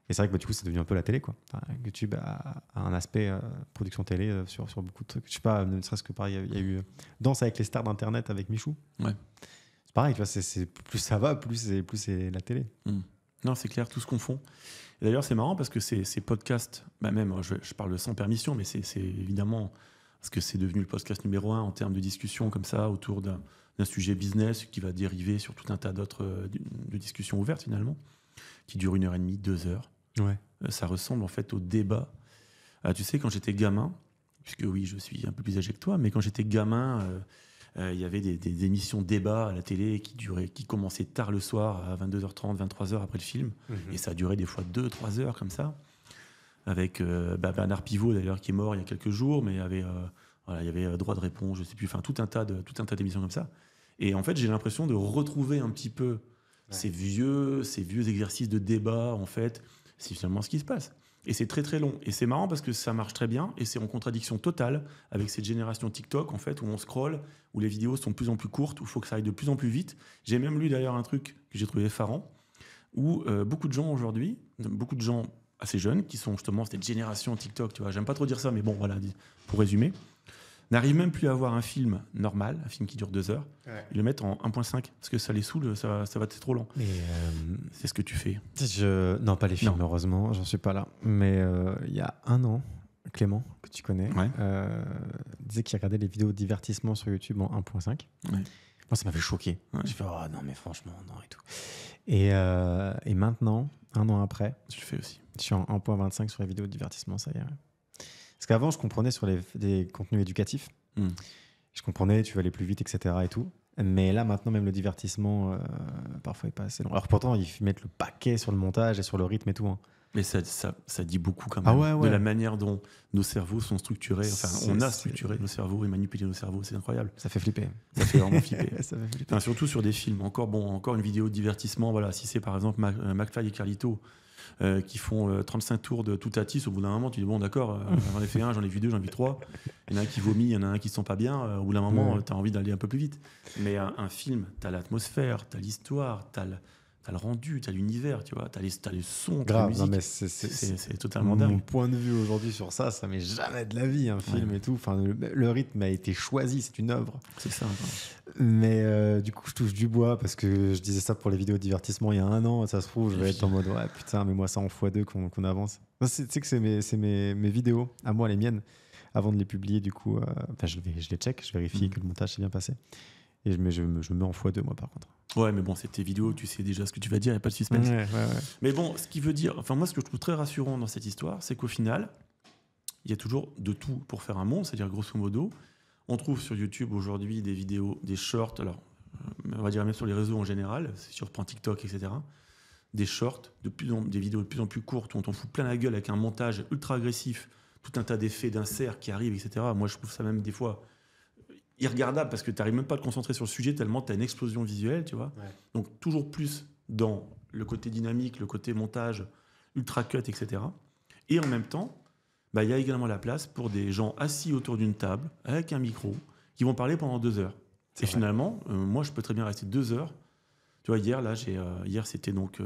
Et c'est vrai que du coup, c'est devenu un peu la télé, quoi. Enfin, YouTube a un aspect production télé sur beaucoup de trucs. Je sais pas, ne serait-ce que pareil, il y a eu Danse avec les stars d'Internet avec Michou. Ouais. C'est pareil, tu vois, plus ça va, plus c'est la télé. Non, c'est clair, tout se confond. Et d'ailleurs, c'est marrant parce que ces podcasts, même, je parle sans permission, mais c'est évidemment parce que c'est devenu le podcast numéro 1 en termes de discussion comme ça autour d'un sujet business qui va dériver sur tout un tas d'autres de discussions ouvertes finalement, qui durent 1h30, 2 heures. Ouais. Ça ressemble en fait au débat. Tu sais, quand j'étais gamin, puisque oui, je suis un peu plus âgé que toi, mais quand j'étais gamin, il y avait des émissions débat à la télé qui commençaient tard le soir, à 22h30, 23h après le film, et ça durait des fois 2-3 heures comme ça, avec Bernard Pivot d'ailleurs qui est mort il y a quelques jours, mais il y avait droit de réponse, je sais plus, enfin tout un tas d'émissions comme ça. Et en fait, j'ai l'impression de retrouver un petit peu ces vieux exercices de débat. En fait, c'est finalement ce qui se passe. Et c'est très très long. Et c'est marrant parce que ça marche très bien et c'est en contradiction totale avec cette génération TikTok en fait où on scrolle, où les vidéos sont de plus en plus courtes, où il faut que ça aille de plus en plus vite. J'ai même lu d'ailleurs un truc que j'ai trouvé effarant où beaucoup de gens aujourd'hui, beaucoup de gens assez jeunes qui sont justement cette génération TikTok, tu vois, j'aime pas trop dire ça, mais bon voilà, pour résumer, n'arrivent même plus à avoir un film normal, un film qui dure 2 heures. Ils le mettent en 1.5 parce que ça les saoule, ça va être trop long. C'est ce que tu fais. Non, pas les films, heureusement, j'en suis pas là. Mais il y a un an, Clément, que tu connais, disait qu'il regardait les vidéos de divertissement sur YouTube en 1.5. Ouais. Moi, ça m'avait choqué. J'ai fait, non, mais franchement, non, et tout. Et maintenant, un an après, je le fais aussi. Je suis en 1.25 sur les vidéos de divertissement, ça y est. Parce qu'avant, je comprenais sur des contenus éducatifs. Je comprenais, tu vas aller plus vite, etc. et tout. Mais là, maintenant, même le divertissement, parfois, est pas assez long. Alors pourtant, ils mettent le paquet sur le montage et sur le rythme et tout. Hein. Mais ça dit beaucoup quand même de la manière dont nos cerveaux sont structurés. Enfin, on a structuré nos cerveaux et manipulé nos cerveaux. C'est incroyable. Ça fait flipper. Ça fait vraiment flipper. Ça fait flipper. Enfin, surtout sur des films. Encore une vidéo de divertissement. Voilà, si c'est par exemple McFly et Carlito qui font 35 tours de Toutatis, au bout d'un moment, tu dis bon, d'accord, j'en ai fait un, j'en ai vu 2, j'en ai vu 3. Il y en a un qui vomit, il y en a un qui se sent pas bien. Au bout d'un moment, tu as envie d'aller un peu plus vite. Mais un film, tu as l'atmosphère, tu as l'histoire, tu as le rendu, tu as l'univers, tu vois, tu as les sons, tu as la musique. Non, mais c'est totalement dingue. Mon point de vue aujourd'hui sur ça m'est jamais de la vie, un film et tout. Enfin, le rythme a été choisi, c'est une œuvre. C'est ça. Mais du coup, je touche du bois parce que je disais ça pour les vidéos de divertissement il y a un an. Ça se trouve, je vais être en mode ouais, putain, mais moi ça en x2 qu'on avance. Tu sais que c'est mes vidéos, à moi, les miennes, avant de les publier. Du coup, je les check, je vérifie que le montage s'est bien passé. Et je me mets en x2, moi, par contre. Ouais, mais bon, c'est tes vidéos, tu sais déjà ce que tu vas dire, il n'y a pas de suspense. Ouais. Mais bon, ce qui veut dire, enfin, moi, ce que je trouve très rassurant dans cette histoire, c'est qu'au final, il y a toujours de tout pour faire un monde, c'est-à-dire, grosso modo, on trouve sur YouTube aujourd'hui des vidéos, des shorts, alors, on va dire même sur les réseaux en général, si tu reprends TikTok, etc., des shorts, des vidéos de plus en plus courtes, où on t'en fout plein la gueule avec un montage ultra agressif, tout un tas d'effets, d'inserts qui arrivent, etc. Moi, je trouve ça même des fois irregardable parce que tu n'arrives même pas à te concentrer sur le sujet tellement tu as une explosion visuelle, tu vois. Ouais. Donc toujours plus dans le côté dynamique, le côté montage, ultra cut, etc. Et en même temps, il y a également la place pour des gens assis autour d'une table avec un micro qui vont parler pendant 2 heures. Et finalement, moi, je peux très bien rester 2 heures. Tu vois, hier c'était donc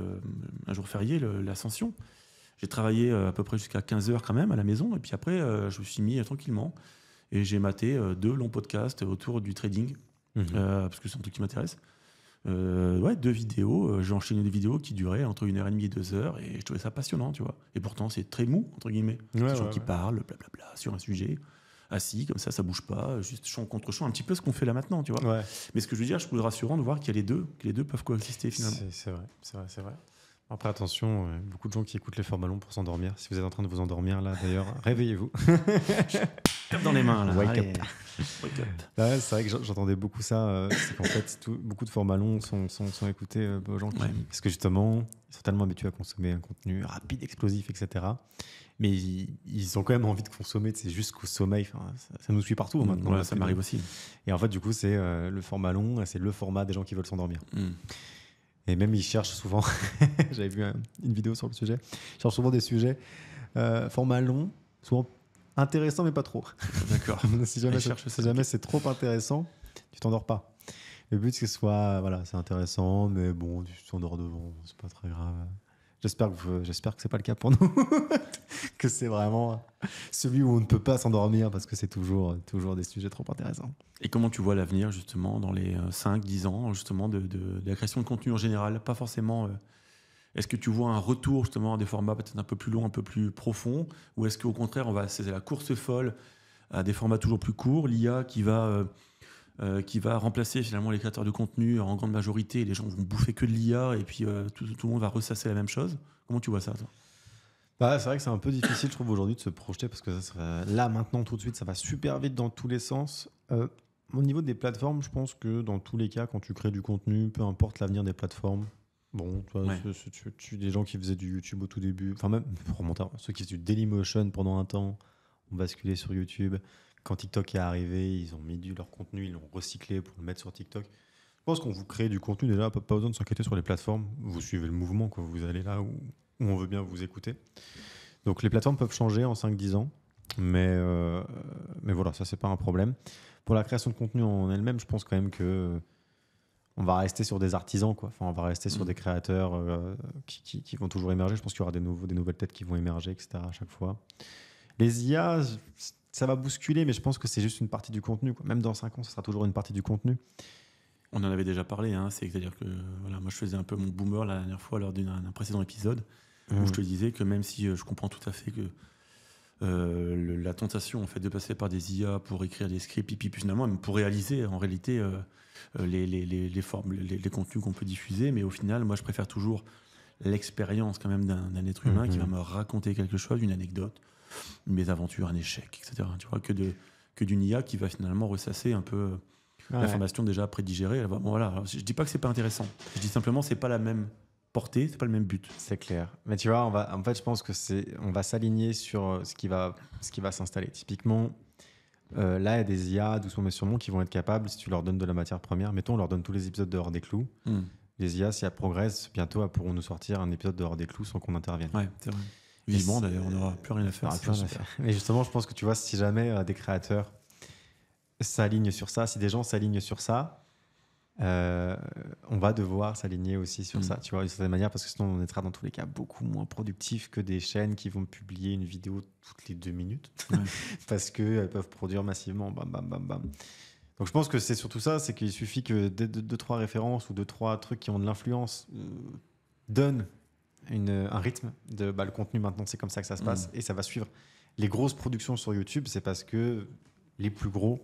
un jour férié, l'Ascension. J'ai travaillé à peu près jusqu'à 15 heures quand même à la maison. Et puis après, je me suis mis tranquillement. Et j'ai maté 2 longs podcasts autour du trading, parce que c'est un truc qui m'intéresse. 2 vidéos. J'ai enchaîné des vidéos qui duraient entre 1h30 et 2 heures, et je trouvais ça passionnant, tu vois. Et pourtant, c'est très mou, entre guillemets. Des gens qui parlent, blablabla, sur un sujet, assis, comme ça bouge pas, juste champ contre champ, un petit peu ce qu'on fait là maintenant, tu vois. Ouais. Mais ce que je veux dire, je trouve rassurant de voir qu'il y a les deux, que les deux peuvent coexister finalement. C'est vrai. Après, attention, beaucoup de gens qui écoutent les formats longs pour s'endormir. Si vous êtes en train de vous endormir, là, d'ailleurs, réveillez-vous. Tape dans les mains, là. Wake Allez. up. Wake up. Ouais, c'est vrai que j'entendais beaucoup ça. C'est qu'en fait, beaucoup de formats longs sont écoutés aux gens qui... Ouais. Parce que justement, ils sont tellement habitués à consommer un contenu rapide, explosif, etc. Mais ils ont quand même envie de consommer, c'est jusqu'au sommeil. Enfin, ça nous suit partout maintenant. Ouais, ça m'arrive aussi. Et en fait, du coup, c'est le format long, c'est le format des gens qui veulent s'endormir. Mm. Et même, ils cherchent souvent, j'avais vu une vidéo sur le sujet, ils cherchent souvent des sujets format long, souvent intéressants, mais pas trop. D'accord. si jamais c'est trop intéressant, tu t'endors pas. Le but, c'est que ce soit, voilà, c'est intéressant, mais bon, tu t'endors devant, c'est pas très grave. J'espère que c'est pas le cas pour nous. Que c'est vraiment celui où on ne peut pas s'endormir parce que c'est toujours des sujets trop intéressants. Et comment tu vois l'avenir, justement, dans les 5-10 ans, justement, de la création de contenu en général? Pas forcément... Est-ce que tu vois un retour, justement, à des formats peut-être un peu plus longs, un peu plus profonds? Ou est-ce qu'au contraire, c'est la course folle à des formats toujours plus courts, l'IA qui va remplacer finalement les créateurs de contenu en grande majorité, et les gens vont bouffer que de l'IA, et puis tout le monde va ressasser la même chose? Comment tu vois ça, toi? Bah, c'est vrai que c'est un peu difficile, je trouve, aujourd'hui de se projeter parce que là, maintenant, tout de suite, ça va super vite dans tous les sens. Au niveau des plateformes, je pense que dans tous les cas, quand tu crées du contenu, peu importe l'avenir des plateformes, bon, tu vois, Ouais. des gens qui faisaient du YouTube au tout début, enfin même pour remonter, ceux qui faisaient du Dailymotion pendant un temps ont basculé sur YouTube. Quand TikTok est arrivé, ils ont mis leur contenu, ils l'ont recyclé pour le mettre sur TikTok. Je pense qu'on vous crée du contenu déjà, pas besoin de s'inquiéter sur les plateformes. Vous suivez le mouvement, quoi. Vous allez là où on veut bien vous écouter. Donc les plateformes peuvent changer en 5-10 ans, mais voilà, ça c'est pas un problème. Pour la création de contenu en elle-même, je pense quand même que on va rester sur des artisans, quoi. Enfin, on va rester sur des créateurs qui vont toujours émerger. Je pense qu'il y aura des nouvelles têtes qui vont émerger, etc. à chaque fois. Les IA, ça va bousculer, mais je pense que c'est juste une partie du contenu, quoi. Même dans 5 ans, ça sera toujours une partie du contenu. On en avait déjà parlé, hein. C'est-à-dire que voilà, moi je faisais un peu mon boomer la dernière fois lors d'un précédent épisode où je te disais que même si je comprends tout à fait que la tentation en fait de passer par des IA pour écrire des scripts, puis finalement même pour réaliser en réalité les formes, les contenus qu'on peut diffuser, mais au final moi je préfère toujours l'expérience quand même d'un être humain qui va me raconter quelque chose, une anecdote, une mésaventure, un échec, etc. Tu vois, que d'une IA qui va finalement ressasser un peu l'information déjà prédigérée. Bon, voilà. Alors, je dis pas que c'est pas intéressant. Je dis simplement c'est pas la même portée, c'est pas le même but. C'est clair. Mais tu vois, en fait, je pense que on va s'aligner sur ce qui va s'installer. Typiquement, là, il y a des IA doucement mais sûrement qui vont être capables, si tu leur donnes de la matière première, mettons, on leur donne tous les épisodes de Hors des Clous. Les IA, si elles progressent, bientôt, elles pourront nous sortir un épisode de Hors des Clous sans qu'on intervienne. Ouais, c'est vrai. Vivement, d'ailleurs, on n'aura plus rien à faire. Mais justement, je pense que tu vois, si jamais des créateurs s'alignent sur ça, si des gens s'alignent sur ça, on va devoir s'aligner aussi sur ça, tu vois, d'une certaine manière, parce que sinon on sera dans tous les cas beaucoup moins productif que des chaînes qui vont publier une vidéo toutes les 2 minutes parce qu'elles peuvent produire massivement, bam, bam, bam, bam. Donc je pense que c'est surtout ça, c'est qu'il suffit que 2-3 références ou 2-3 trucs qui ont de l'influence donnent un rythme de le contenu maintenant, c'est comme ça que ça se passe et ça va suivre. Les grosses productions sur YouTube, c'est parce que les plus gros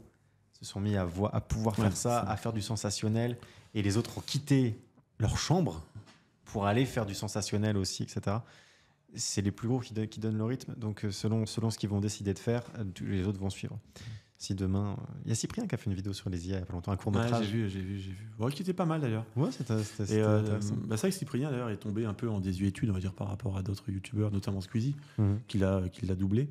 se sont mis à pouvoir faire ça, à faire du sensationnel, et les autres ont quitté leur chambre pour aller faire du sensationnel aussi, etc. C'est les plus gros qui donnent le rythme, donc selon ce qu'ils vont décider de faire, les autres vont suivre. Si demain... Il y a Cyprien qui a fait une vidéo sur les IA il n'y a pas longtemps, un court-métrage. Ouais, j'ai vu. Ouais, qui était pas mal d'ailleurs. Ouais, c'était intéressant. C'est vrai que Cyprien d'ailleurs est tombé un peu en désuétude, on va dire, par rapport à d'autres youtubeurs, notamment Squeezie, qui l'a doublé.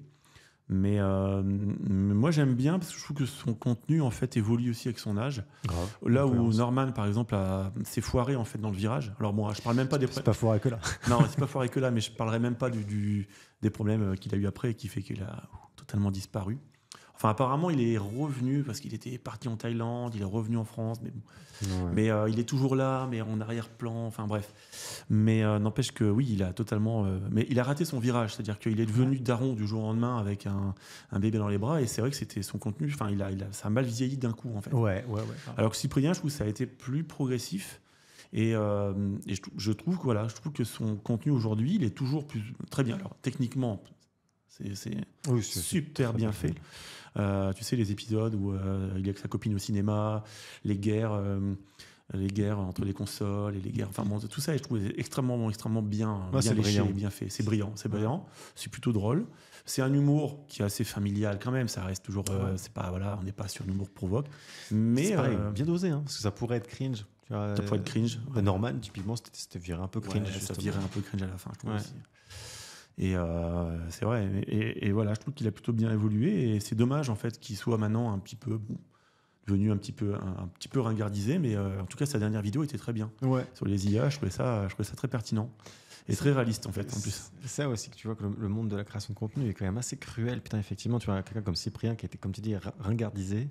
Mais moi j'aime bien parce que je trouve que son contenu en fait évolue aussi avec son âge. Grave. Là où Norman par exemple s'est foiré en fait dans le virage. Alors bon, je parle même pas des c'est pas foiré que là. Non, c'est pas foiré que là, mais je parlerai même pas des problèmes qu'il a eu après, qui fait qu'il a totalement disparu. Enfin, apparemment, il est revenu parce qu'il était parti en Thaïlande, il est revenu en France, mais bon. Mais il est toujours là, mais en arrière-plan. Enfin bref. Mais n'empêche que oui, il a totalement. Mais il a raté son virage, c'est-à-dire qu'il est devenu daron du jour au lendemain avec un bébé dans les bras, et c'est vrai que c'était son contenu. Enfin, ça a mal vieilli d'un coup en fait. Ouais. Alors que Cyprien, je trouve que ça a été plus progressif. Et je trouve que son contenu aujourd'hui, il est toujours très bien. Alors techniquement, c'est super bien fait. Tu sais, les épisodes où il est avec sa copine au cinéma, les guerres les guerres entre les consoles et les guerres. Enfin, bon, tout ça, je trouve extrêmement bien, Ouais, bien c'est léché, brillant. bien fait. C'est brillant, c'est brillant. C'est plutôt drôle. C'est un humour qui est assez familial quand même. Ça reste toujours. C'est pas, voilà, on n'est pas sur l'humour provoque. Mais C'est pareil, bien dosé, hein, parce que ça pourrait être cringe. Tu vois, ça pourrait être cringe. Norman, typiquement, c'était viré un peu cringe. Ouais, ça justement. virait un peu cringe à la fin, je trouve Ouais. aussi. Et c'est vrai. Et voilà, je trouve qu'il a plutôt bien évolué. Et c'est dommage en fait qu'il soit maintenant un petit peu devenu un petit peu ringardisé. Mais en tout cas, sa dernière vidéo était très bien Ouais. sur les IA. Je trouvais ça très pertinent et très réaliste en fait en plus. C'est ça aussi que tu vois que le monde de la création de contenu est quand même assez cruel. Putain, effectivement, tu vois quelqu'un comme Cyprien qui était, comme tu dis, ringardisé.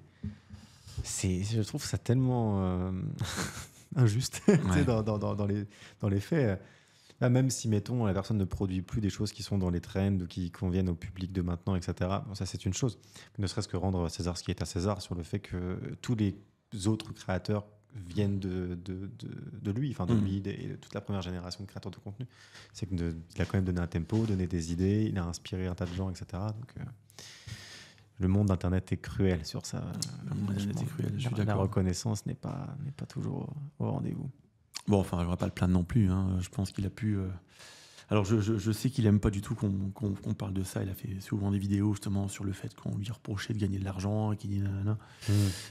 Je trouve ça tellement injuste tu sais, Ouais. dans les faits. Là, même si, mettons, la personne ne produit plus des choses qui sont dans les trends ou qui conviennent au public de maintenant, etc. Bon, ça, c'est une chose. Mais ne serait-ce que rendre à César ce qui est à César sur le fait que tous les autres créateurs viennent de lui, enfin de lui et de toute la première génération de créateurs de contenu. C'est qu'il a quand même donné un tempo, donné des idées, il a inspiré un tas de gens, etc. Donc, le monde d'Internet est cruel sur ça. Le monde d'Internet est cruel, je suis La d'accord. reconnaissance n'est pas toujours au rendez-vous. Bon, enfin, je ne vais pas le plaindre non plus. Hein. Je pense qu'il a pu. Alors, je sais qu'il aime pas du tout qu'on parle de ça. Il a fait souvent des vidéos justement sur le fait qu'on lui reprochait de gagner de l'argent et qu'il dit nanana.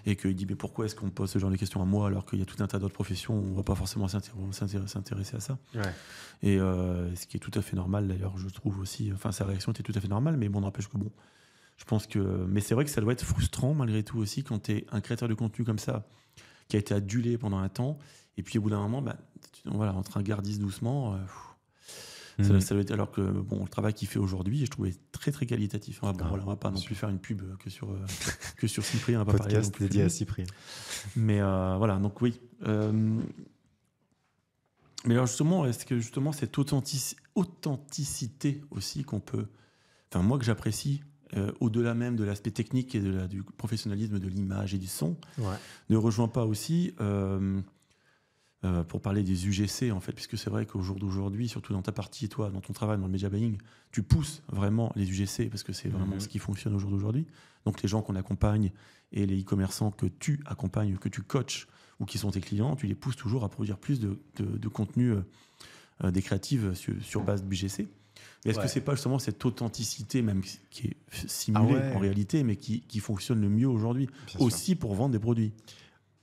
Et qu'il dit mais pourquoi est-ce qu'on pose ce genre de questions à moi alors qu'il y a tout un tas d'autres professions où on ne va pas forcément s'intéresser à ça. Ouais. Et ce qui est tout à fait normal d'ailleurs, je trouve aussi. Enfin, sa réaction était tout à fait normale, mais bon, n'empêche que bon. Je pense que. Mais c'est vrai que ça doit être frustrant malgré tout aussi quand tu es un créateur de contenu comme ça qui a été adulé pendant un temps. Et puis au bout d'un moment, bah, voilà, on te ringardise doucement. Ça doit être, alors que bon, le travail qu'il fait aujourd'hui, je trouvais très très qualitatif. Bon, voilà, on va pas non plus faire une pub que sur Cyprien, on va pas parler non Podcast plus. dédié à Cyprien. Mais voilà, donc oui. Mais alors justement, est-ce que justement cette authenticité aussi qu'on peut, enfin moi que j'apprécie, au-delà même de l'aspect technique et du professionnalisme de l'image et du son, Ouais. ne rejoint pas aussi, pour parler des UGC en fait, puisque c'est vrai qu'au jour d'aujourd'hui, surtout dans ta partie, toi, dans ton travail, dans le media buying, tu pousses vraiment les UGC parce que c'est vraiment ce qui fonctionne au jour d'aujourd'hui. Donc les gens qu'on accompagne et les e-commerçants que tu accompagnes, que tu coaches ou qui sont tes clients, tu les pousses toujours à produire plus de contenu des créatives sur base de UGC. Mais est-ce que c'est pas justement cette authenticité même qui est simulée en réalité, mais qui fonctionne le mieux aujourd'hui, aussi pour vendre des produits?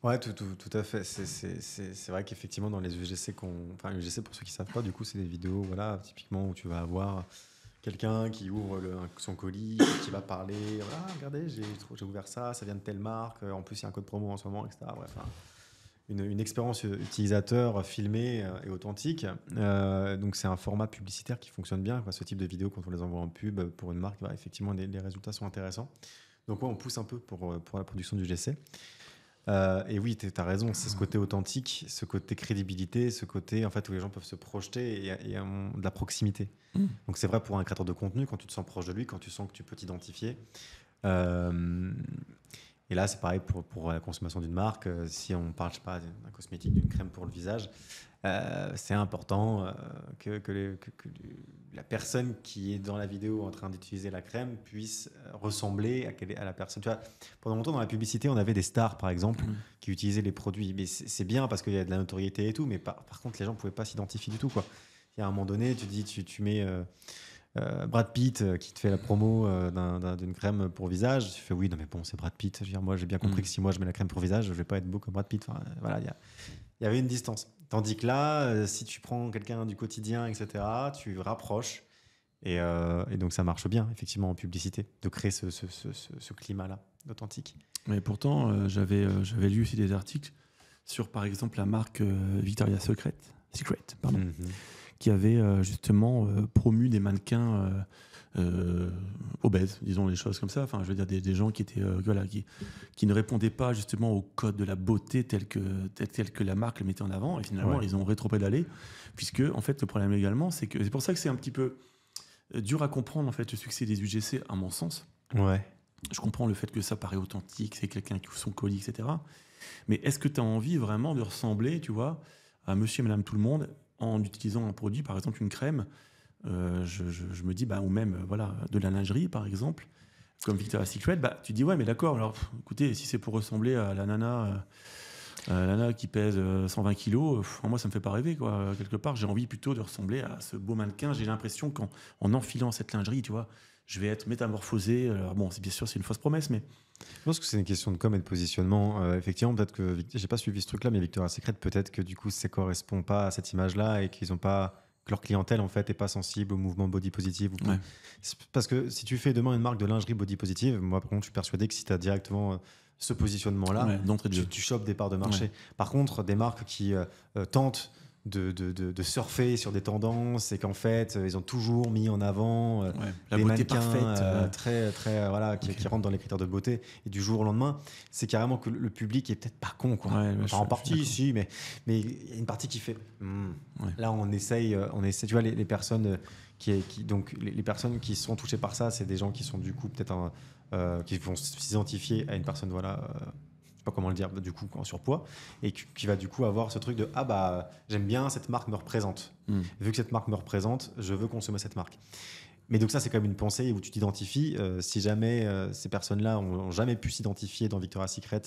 Ouais, tout à fait. C'est vrai qu'effectivement, dans les UGC, enfin, UGC, pour ceux qui ne savent pas, du coup, c'est des vidéos, voilà, typiquement où tu vas avoir quelqu'un qui ouvre son colis, qui va parler, voilà, regardez, j'ai ouvert ça, ça vient de telle marque, en plus, il y a un code promo en ce moment, etc. Ouais, enfin, une expérience utilisateur filmée et authentique. Donc, c'est un format publicitaire qui fonctionne bien. Quoi. Ce type de vidéo, quand on les envoie en pub pour une marque, bah, effectivement, les résultats sont intéressants. Donc, ouais, on pousse un peu pour la production du GC. Et oui, tu as raison, c'est ce côté authentique, ce côté crédibilité, ce côté en fait, où les gens peuvent se projeter et de la proximité. Donc c'est vrai pour un créateur de contenu, quand tu te sens proche de lui, quand tu sens que tu peux t'identifier. Et là, c'est pareil pour la consommation d'une marque. Si on parle, je sais pas, d'un cosmétique, d'une crème pour le visage, c'est important que la personne qui est dans la vidéo en train d'utiliser la crème puisse ressembler à la personne. Tu vois, pendant longtemps, dans la publicité, on avait des stars, par exemple, qui utilisaient les produits. Mais c'est bien parce qu'il y a de la notoriété et tout, mais par contre, les gens ne pouvaient pas s'identifier du tout, quoi. Il y a un moment donné, tu mets Brad Pitt qui te fait la promo d'une crème pour visage. Tu fais oui, non mais bon, c'est Brad Pitt. Je veux dire, moi, j'ai bien compris que si moi je mets la crème pour visage, je vais pas être beau comme Brad Pitt. Enfin, voilà, il y avait une distance. Tandis que là, si tu prends quelqu'un du quotidien, etc., tu rapproches. Et donc ça marche bien, effectivement, en publicité, de créer ce climat-là, d'authentique. Mais pourtant, j'avais lu aussi des articles sur, par exemple, la marque Victoria's Secret, pardon, qui avait justement promu des mannequins obèses, disons les choses comme ça. Enfin, je veux dire des gens qui étaient voilà, qui ne répondaient pas justement au code de la beauté tel que la marque le mettait en avant. Et finalement, ils ont rétropédalé, puisque en fait, le problème également, c'est pour ça que c'est un petit peu dur à comprendre en fait le succès des UGC, à mon sens. Ouais. Je comprends le fait que ça paraît authentique, c'est quelqu'un qui ouvre son colis, etc. Mais est-ce que tu as envie vraiment de ressembler, tu vois, à monsieur et madame tout le monde en utilisant un produit, par exemple une crème, je me dis, bah, ou même voilà, de la lingerie, par exemple, comme Victoria's Secret, bah, tu te dis, ouais, mais d'accord, alors écoutez, si c'est pour ressembler à la nana Lana qui pèse 120 kilos, moi ça me fait pas rêver quoi. Quelque part, j'ai envie plutôt de ressembler à ce beau mannequin. J'ai l'impression qu'en enfilant cette lingerie, tu vois, je vais être métamorphosé. Alors bon, bien sûr, c'est une fausse promesse, mais Je pense que c'est une question de com et de positionnement. Effectivement, peut-être que j'ai pas suivi ce truc-là, mais Victoria's Secret, peut-être que du coup, ça correspond pas à cette image-là et qu'ils ont pas que leur clientèle en fait est pas sensible au mouvement body positive. Ouais. Parce que si tu fais demain une marque de lingerie body positive, moi par contre, je suis persuadé que si tu as directement ce positionnement-là, ouais, d'entrée de jeu. tu chopes des parts de marché. Ouais. Par contre, des marques qui tentent de surfer sur des tendances et qu'en fait, ils ont toujours mis en avant Ouais, la des beauté mannequins parfaite. très, très, voilà, Ok. qui rentrent dans les critères de beauté. Et du jour au lendemain, c'est carrément que le public est peut-être pas con. Quoi. Ouais, Enfin, en partie, d'accord. si, mais il y a une partie qui fait. Ouais. Là, on essaye, tu vois, les personnes donc les personnes qui sont touchées par ça, c'est des gens qui sont du coup peut-être qui vont s'identifier à une personne, voilà. Je sais pas comment le dire, du coup en surpoids, et qui va du coup avoir ce truc de ah bah j'aime bien, cette marque me représente. Vu que cette marque me représente, je veux consommer cette marque. Mais donc ça c'est quand même une pensée où tu t'identifies. Si jamais ces personnes-là ont jamais pu s'identifier dans Victoria's Secret,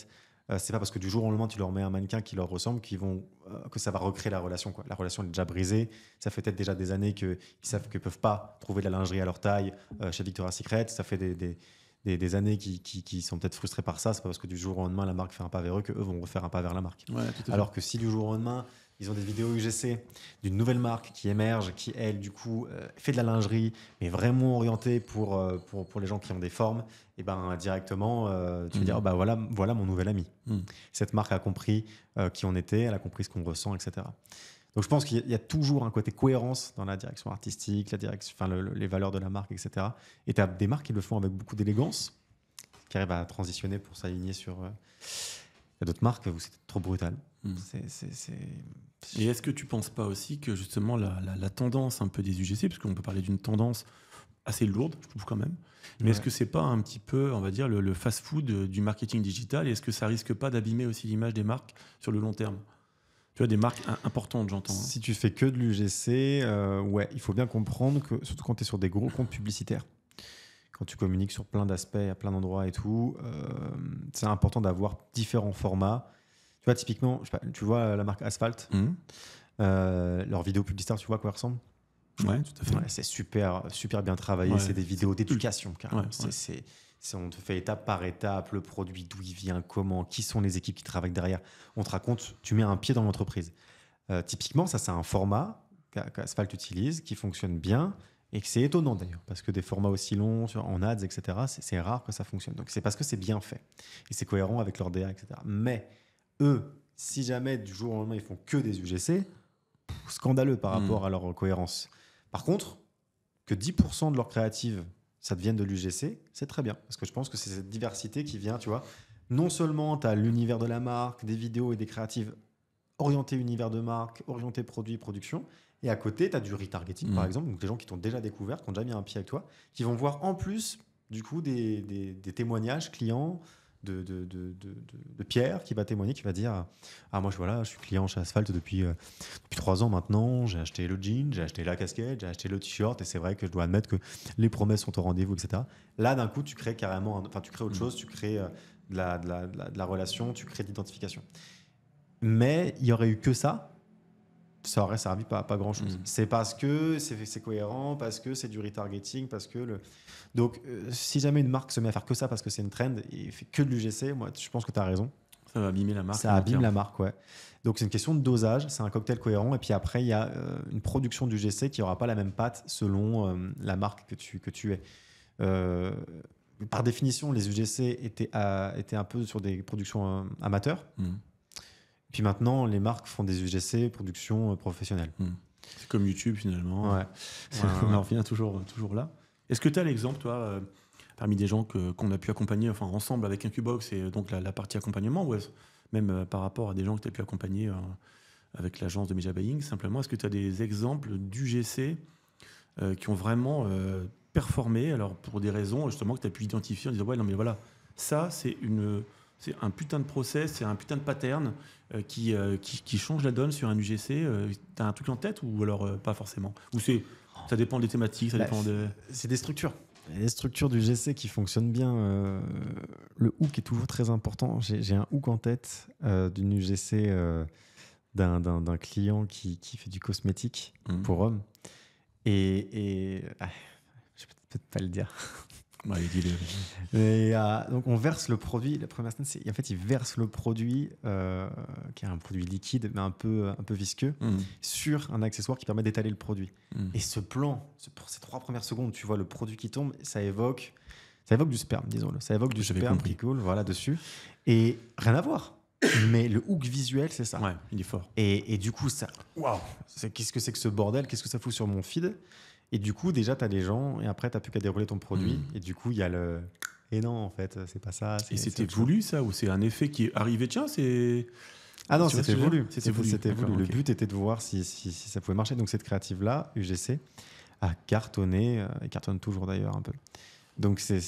c'est pas parce que du jour au lendemain tu leur mets un mannequin qui leur ressemble que ça va recréer la relation, quoi. La relation est déjà brisée. Ça fait peut-être déjà des années qu'ils savent qu'ils peuvent pas trouver de la lingerie à leur taille chez Victoria's Secret. Ça fait des années qui sont peut-être frustrés par ça. C'est pas parce que du jour au lendemain la marque fait un pas vers eux qu'eux vont refaire un pas vers la marque. Ouais, tout à fait. Alors que si du jour au lendemain ils ont des vidéos UGC d'une nouvelle marque qui émerge, qui elle du coup fait de la lingerie, mais vraiment orientée pour les gens qui ont des formes, et ben directement tu veux dire oh, bah voilà mon nouvel ami. Cette marque a compris qui on était, elle a compris ce qu'on ressent, etc. Donc je pense qu'il y a toujours un côté cohérence dans la direction artistique, la direction, enfin les valeurs de la marque, etc. Et tu as des marques qui le font avec beaucoup d'élégance, qui arrivent à transitionner pour s'aligner sur. Il y a d'autres marques où c'est trop brutal. Et est-ce que tu penses pas aussi que justement la tendance un peu des UGC, parce qu'on peut parler d'une tendance assez lourde, je trouve quand même, mais est-ce que c'est pas un petit peu, on va dire, le fast-food du marketing digital, et est-ce que ça risque pas d'abîmer aussi l'image des marques sur le long terme? Tu vois, des marques importantes, j'entends. Si tu fais que de l'UGC, ouais, il faut bien comprendre que, surtout quand tu es sur des gros comptes publicitaires, quand tu communiques sur plein d'aspects, à plein d'endroits et tout, c'est important d'avoir différents formats. Tu vois, typiquement, je sais pas, tu vois la marque Asphalt, leur vidéo publicitaire, tu vois à quoi elle ressemble? Ouais, tout à fait. Ouais, c'est super, super bien travaillé. Ouais, c'est des vidéos d'éducation, carrément. Ouais. On te fait étape par étape le produit, d'où il vient, comment, qui sont les équipes qui travaillent derrière. On te raconte, tu mets un pied dans l'entreprise. Typiquement, ça, c'est un format qu'Asphalt utilise, qui fonctionne bien et que c'est étonnant d'ailleurs, parce que des formats aussi longs en ads, etc., c'est rare que ça fonctionne. Donc, c'est parce que c'est bien fait et c'est cohérent avec leur DA, etc. Mais eux, si jamais du jour au lendemain, ils font que des UGC, scandaleux par rapport à leur cohérence. Par contre, que 10% de leur créative ça devienne de l'UGC, c'est très bien. Parce que je pense que c'est cette diversité qui vient, tu vois. Non seulement tu as l'univers de la marque, des vidéos et des créatives orientés univers de marque, orientés produits, production. Et à côté, tu as du retargeting, par exemple. Donc des gens qui t'ont déjà découvert, qui ont déjà mis un pied avec toi, qui vont voir en plus, du coup, des témoignages clients de Pierre qui va témoigner, qui va dire ah moi je suis client chez Asphalt depuis 3 ans maintenant, j'ai acheté le jean, j'ai acheté la casquette, j'ai acheté le t-shirt et c'est vrai que je dois admettre que les promesses sont au rendez-vous, etc. Là d'un coup tu crées carrément tu crées autre chose, tu crées de la relation, tu crées de l'identification, mais il y aurait eu que ça aurait servi pas grand chose. C'est parce que c'est cohérent, parce que c'est du retargeting, parce que donc si jamais une marque se met à faire que ça parce que c'est une trend et fait que de l'UGC, moi je pense que tu as raison. Ça va abîmer la marque. Ça abîme la marque, ouais. Donc c'est une question de dosage, c'est un cocktail cohérent et puis après il y a une production d'UGC qui n'aura pas la même patte selon la marque que tu es. Par définition, les UGC étaient un peu sur des productions amateurs. Puis maintenant, les marques font des UGC production professionnelle. C'est comme YouTube finalement. Ouais. On en revient toujours là. Est-ce que tu as l'exemple, toi, parmi des gens qu'on a pu accompagner ensemble avec Incubox et donc la partie accompagnement, ou même par rapport à des gens que tu as pu accompagner avec l'agence de Media Buying, simplement, est-ce que tu as des exemples d'UGC qui ont vraiment performé, alors pour des raisons justement que tu as pu identifier en disant ouais, non mais voilà, ça c'est un putain de process, c'est un putain de pattern qui change la donne sur un UGC. Tu as un truc en tête ou alors pas forcément? Ou ça dépend des thématiques, ça dépend de... C'est des structures. Les structures du GC qui fonctionnent bien, le hook est toujours très important. J'ai un hook en tête d'une UGC d'un client qui fait du cosmétique pour hommes. Et je peux peut-être pas le dire. Ouais, dis-le. Et, donc on verse le produit. La première scène, c'est en fait il verse le produit qui est un produit liquide mais un peu visqueux sur un accessoire qui permet d'étaler le produit. Et ce plan, pour ces 3 premières secondes, tu vois le produit qui tombe, ça évoque du sperme, disons-le. Ça évoque du sperme qui coule, voilà, dessus. Et rien à voir. Mais le hook visuel, c'est ça. Ouais, il est fort. Et du coup, ça, waouh, qu'est-ce que c'est que ce bordel? Qu'est-ce que ça fout sur mon feed? Et du coup, déjà, tu as des gens, et après, tu n'as plus qu'à dérouler ton produit. Et du coup, il y a le. Et non, en fait, c'est pas ça. Et c'était voulu, ça? Ou c'est un effet qui est arrivé? Tiens, c'est. Ah non, c'était voulu. C'était voulu. Le but était de voir si ça pouvait marcher. Donc, cette créative-là, UGC, a cartonné. Et cartonne toujours d'ailleurs un peu. Donc, c'est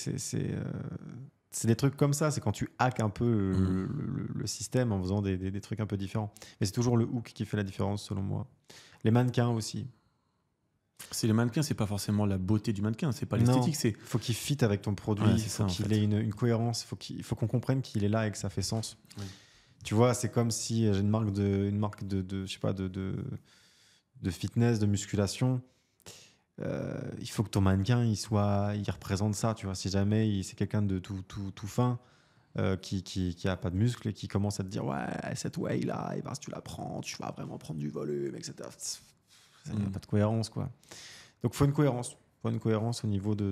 des trucs comme ça. C'est quand tu hackes un peu le système en faisant des trucs un peu différents. Mais c'est toujours le hook qui fait la différence, selon moi. Les mannequins aussi. C'est les mannequins, c'est pas forcément la beauté du mannequin, c'est pas l'esthétique. Il faut qu'il fitte avec ton produit, il faut qu'il ait une cohérence, il faut qu'on comprenne qu'il est là et que ça fait sens. Oui. Tu vois, c'est comme si j'ai une marque de je sais pas, de fitness, de musculation. Il faut que ton mannequin il représente ça. Tu vois, si jamais c'est quelqu'un de tout fin. Qui a pas de muscles et qui commence à te dire ouais, cette whey là, et ben, si tu la prends, tu vas vraiment prendre du volume, etc. Il n'y a pas de cohérence, quoi. Donc, il faut une cohérence. Il faut une cohérence au niveau de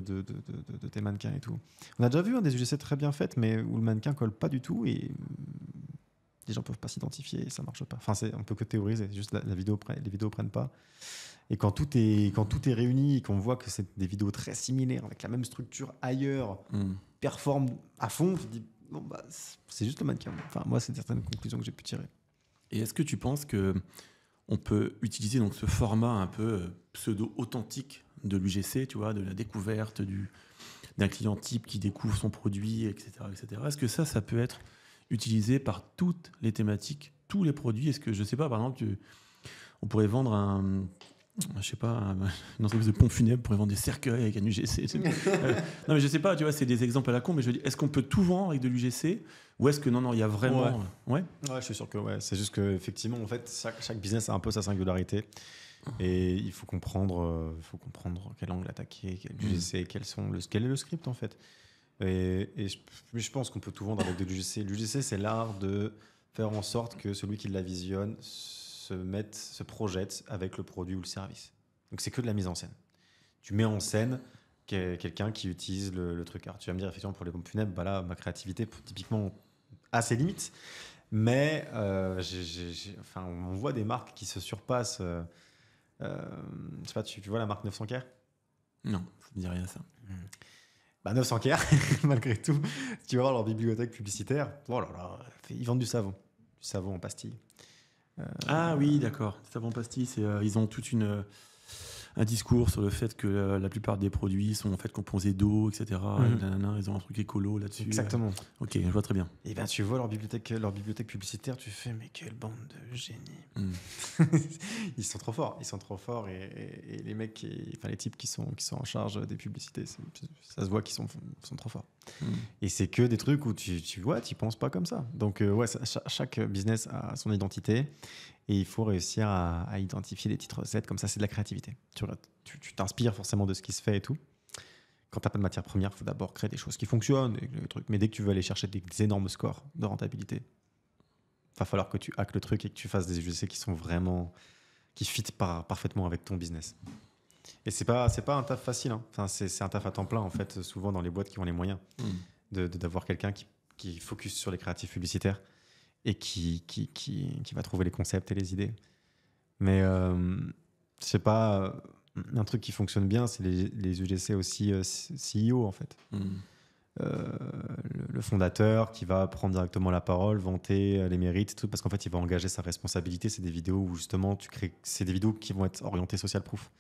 tes mannequins et tout. On a déjà vu des UGC très bien faites, mais où le mannequin colle pas du tout et les gens peuvent pas s'identifier et ça marche pas. Enfin, on peut que théoriser. Juste les vidéos prennent pas. Et quand tout est réuni et qu'on voit que c'est des vidéos très similaires avec la même structure ailleurs, performent à fond, tu te dis bon, bah, c'est juste le mannequin. Enfin, moi, c'est certaines conclusions que j'ai pu tirer. Et est-ce que tu penses que on peut utiliser donc ce format un peu pseudo-authentique de l'UGC, tu vois, de la découverte d'un client type qui découvre son produit, etc., etc. Est-ce que ça peut être utilisé par toutes les thématiques, tous les produits? Est-ce que, je sais pas, par exemple, on pourrait vendre une entreprise de pompes funèbres pourrait vendre des cercueils avec un UGC. Non, mais je sais pas, tu vois, c'est des exemples à la con, mais je dis, est-ce qu'on peut tout vendre avec de l'UGC ou est-ce que non, il y a vraiment. Ouais, je suis sûr que ouais. C'est juste qu'effectivement, en fait, chaque business a un peu sa singularité et il faut comprendre quel angle attaquer, quel UGC, quel est le script en fait. Et je pense qu'on peut tout vendre avec de l'UGC. L'UGC, c'est l'art de faire en sorte que celui qui la visionne se projette avec le produit ou le service. Donc c'est que de la mise en scène. Tu mets en scène quelqu'un qui utilise le truc. Alors tu vas me dire effectivement pour les pompes funèbres, bah là ma créativité typiquement a ses limites, mais on voit des marques qui se surpassent. Je sais pas, tu vois la marque 900 Care? Non, ça me dit rien ça. 900 Care, malgré tout, tu vas voir leur bibliothèque publicitaire. Oh là là, ils vendent du savon en pastille. Ah oui, d'accord. Savon pastille, ils ont un discours sur le fait que la plupart des produits sont en fait composés d'eau, etc. Ils ont un truc écolo là-dessus. Exactement. Ok, je vois très bien. Et ben tu vois leur bibliothèque publicitaire, tu fais mais quelle bande de génies. Ils sont trop forts et les mecs, les types qui sont en charge des publicités, ça se voit qu'ils sont trop forts. Et c'est que des trucs où tu vois, tu penses pas comme ça. Donc chaque business a son identité. Et il faut réussir à identifier des petites recettes. Comme ça, c'est de la créativité. Tu t'inspires forcément de ce qui se fait et tout. Quand tu n'as pas de matière première, il faut d'abord créer des choses qui fonctionnent. Mais dès que tu veux aller chercher des énormes scores de rentabilité, il va falloir que tu hackes le truc et que tu fasses des UGC qui fit parfaitement avec ton business. Et c'est pas un taf facile. Hein. Enfin, c'est un taf à temps plein, en fait, souvent dans les boîtes qui ont les moyens d'avoir quelqu'un qui focus sur les créatifs publicitaires et qui va trouver les concepts et les idées. Mais je sais pas, un truc qui fonctionne bien, c'est les UGC aussi CEO en fait. Le fondateur qui va prendre directement la parole, vanter les mérites, tout, parce qu'en fait il va engager sa responsabilité. C'est des vidéos où justement c'est des vidéos qui vont être orientées social proof.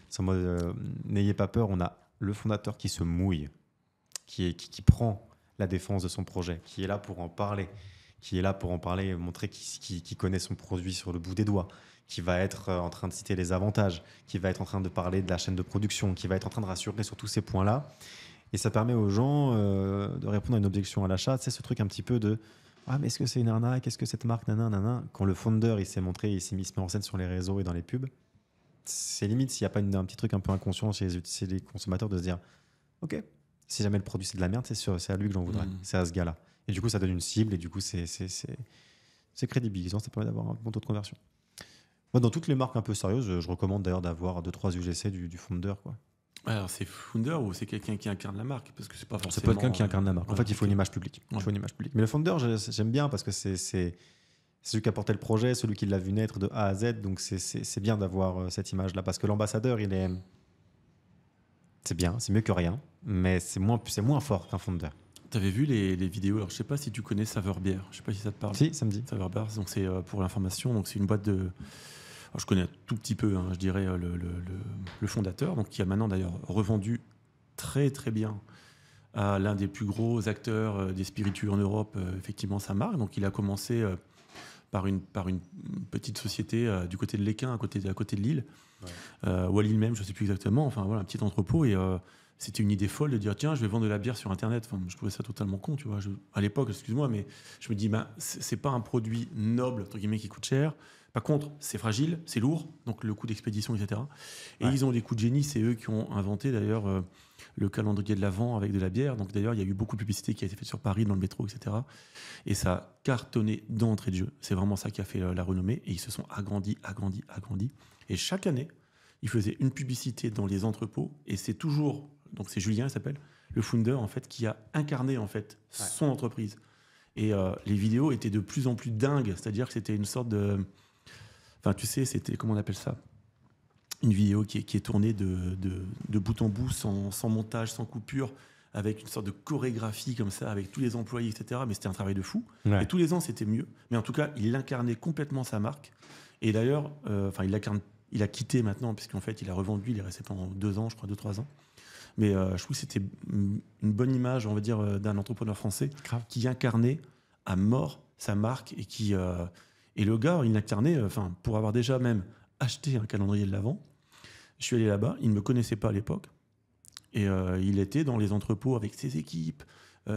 C'est en mode n'ayez pas peur, on a le fondateur qui se mouille, qui prend la défense de son projet, qui est là pour en parler, montrer qu'il connaît son produit sur le bout des doigts, qui va être en train de citer les avantages, qui va être en train de parler de la chaîne de production, qui va être en train de rassurer sur tous ces points-là. Et ça permet aux gens de répondre à une objection à l'achat. C'est ce truc un petit peu de « Ah, mais est-ce que c'est une arnaque? Est-ce que cette marque, nanana ?» Quand le founder, il s'est montré, il s'est mis en scène sur les réseaux et dans les pubs, c'est limite s'il n'y a pas un petit truc un peu inconscient chez les consommateurs de se dire « Ok, si jamais le produit c'est de la merde, c'est à lui que j'en voudrais. C'est à ce gars-là. » Et du coup, ça donne une cible et du coup, c'est crédibilisant. Ça permet d'avoir un bon taux de conversion. Moi, dans toutes les marques un peu sérieuses, je recommande d'ailleurs d'avoir 2-3 UGC du founder, quoi. Alors, c'est founder ou c'est quelqu'un qui incarne la marque? Parce que c'est pas forcément. C'est pas quelqu'un qui incarne la marque. En fait, il faut une image publique. Ouais. Il faut une image publique. Mais le founder, j'aime bien parce que c'est celui qui a porté le projet, celui qui l'a vu naître de A à Z. Donc, c'est bien d'avoir cette image-là. Parce que l'ambassadeur, c'est bien, c'est mieux que rien. Mais c'est moins fort qu'un founder. T'avais vu les vidéos? Alors, je sais pas si tu connais Saveur Bière. Je sais pas si ça te parle. Si, ça me dit. Saveur Bière, donc c'est pour l'information. Donc, c'est une boîte de. Alors, je connais un tout petit peu, je dirais, le fondateur, donc, qui a maintenant d'ailleurs revendu très très bien à l'un des plus gros acteurs des spiritueux en Europe, effectivement, sa marque. Donc, il a commencé par une petite société du côté de l'Équin, à côté de Lille, ou à Lille même, je ne sais plus exactement. Enfin, voilà, un petit entrepôt. Et c'était une idée folle de dire tiens, je vais vendre de la bière sur Internet. Enfin, je trouvais ça totalement con, tu vois. À l'époque, excuse-moi, mais je me dis, c'est pas un produit noble, entre guillemets, qui coûte cher. Par contre, c'est fragile, c'est lourd, donc le coût d'expédition, etc. Et ils ont des coups de génie, c'est eux qui ont inventé d'ailleurs le calendrier de l'Avent avec de la bière. Donc d'ailleurs, il y a eu beaucoup de publicité qui a été faite sur Paris, dans le métro, etc. Et ça a cartonné d'entrée de jeu. C'est vraiment ça qui a fait la renommée. Et ils se sont agrandis. Et chaque année, ils faisaient une publicité dans les entrepôts. Et c'est toujours, donc c'est Julien, il s'appelle, le founder, en fait, qui a incarné en fait son entreprise. Et les vidéos étaient de plus en plus dingues. C'est-à-dire que c'était une sorte de... Enfin, tu sais, c'était, comment on appelle ça? Une vidéo qui est tournée de bout en bout, sans montage, sans coupure, avec une sorte de chorégraphie comme ça, avec tous les employés, etc. Mais c'était un travail de fou. Ouais. Et tous les ans, c'était mieux. Mais en tout cas, il incarnait complètement sa marque. Et d'ailleurs, il a quitté maintenant, puisqu'en fait, il a revendu, il est resté pendant 2 ans, je crois, 2-3 ans. Mais je trouve que c'était une bonne image, on va dire, d'un entrepreneur français qui incarnait à mort sa marque et qui... Et le gars, il incarnait, pour avoir déjà même acheté un calendrier de l'Avent, je suis allé là-bas, il ne me connaissait pas à l'époque, et il était dans les entrepôts avec ses équipes.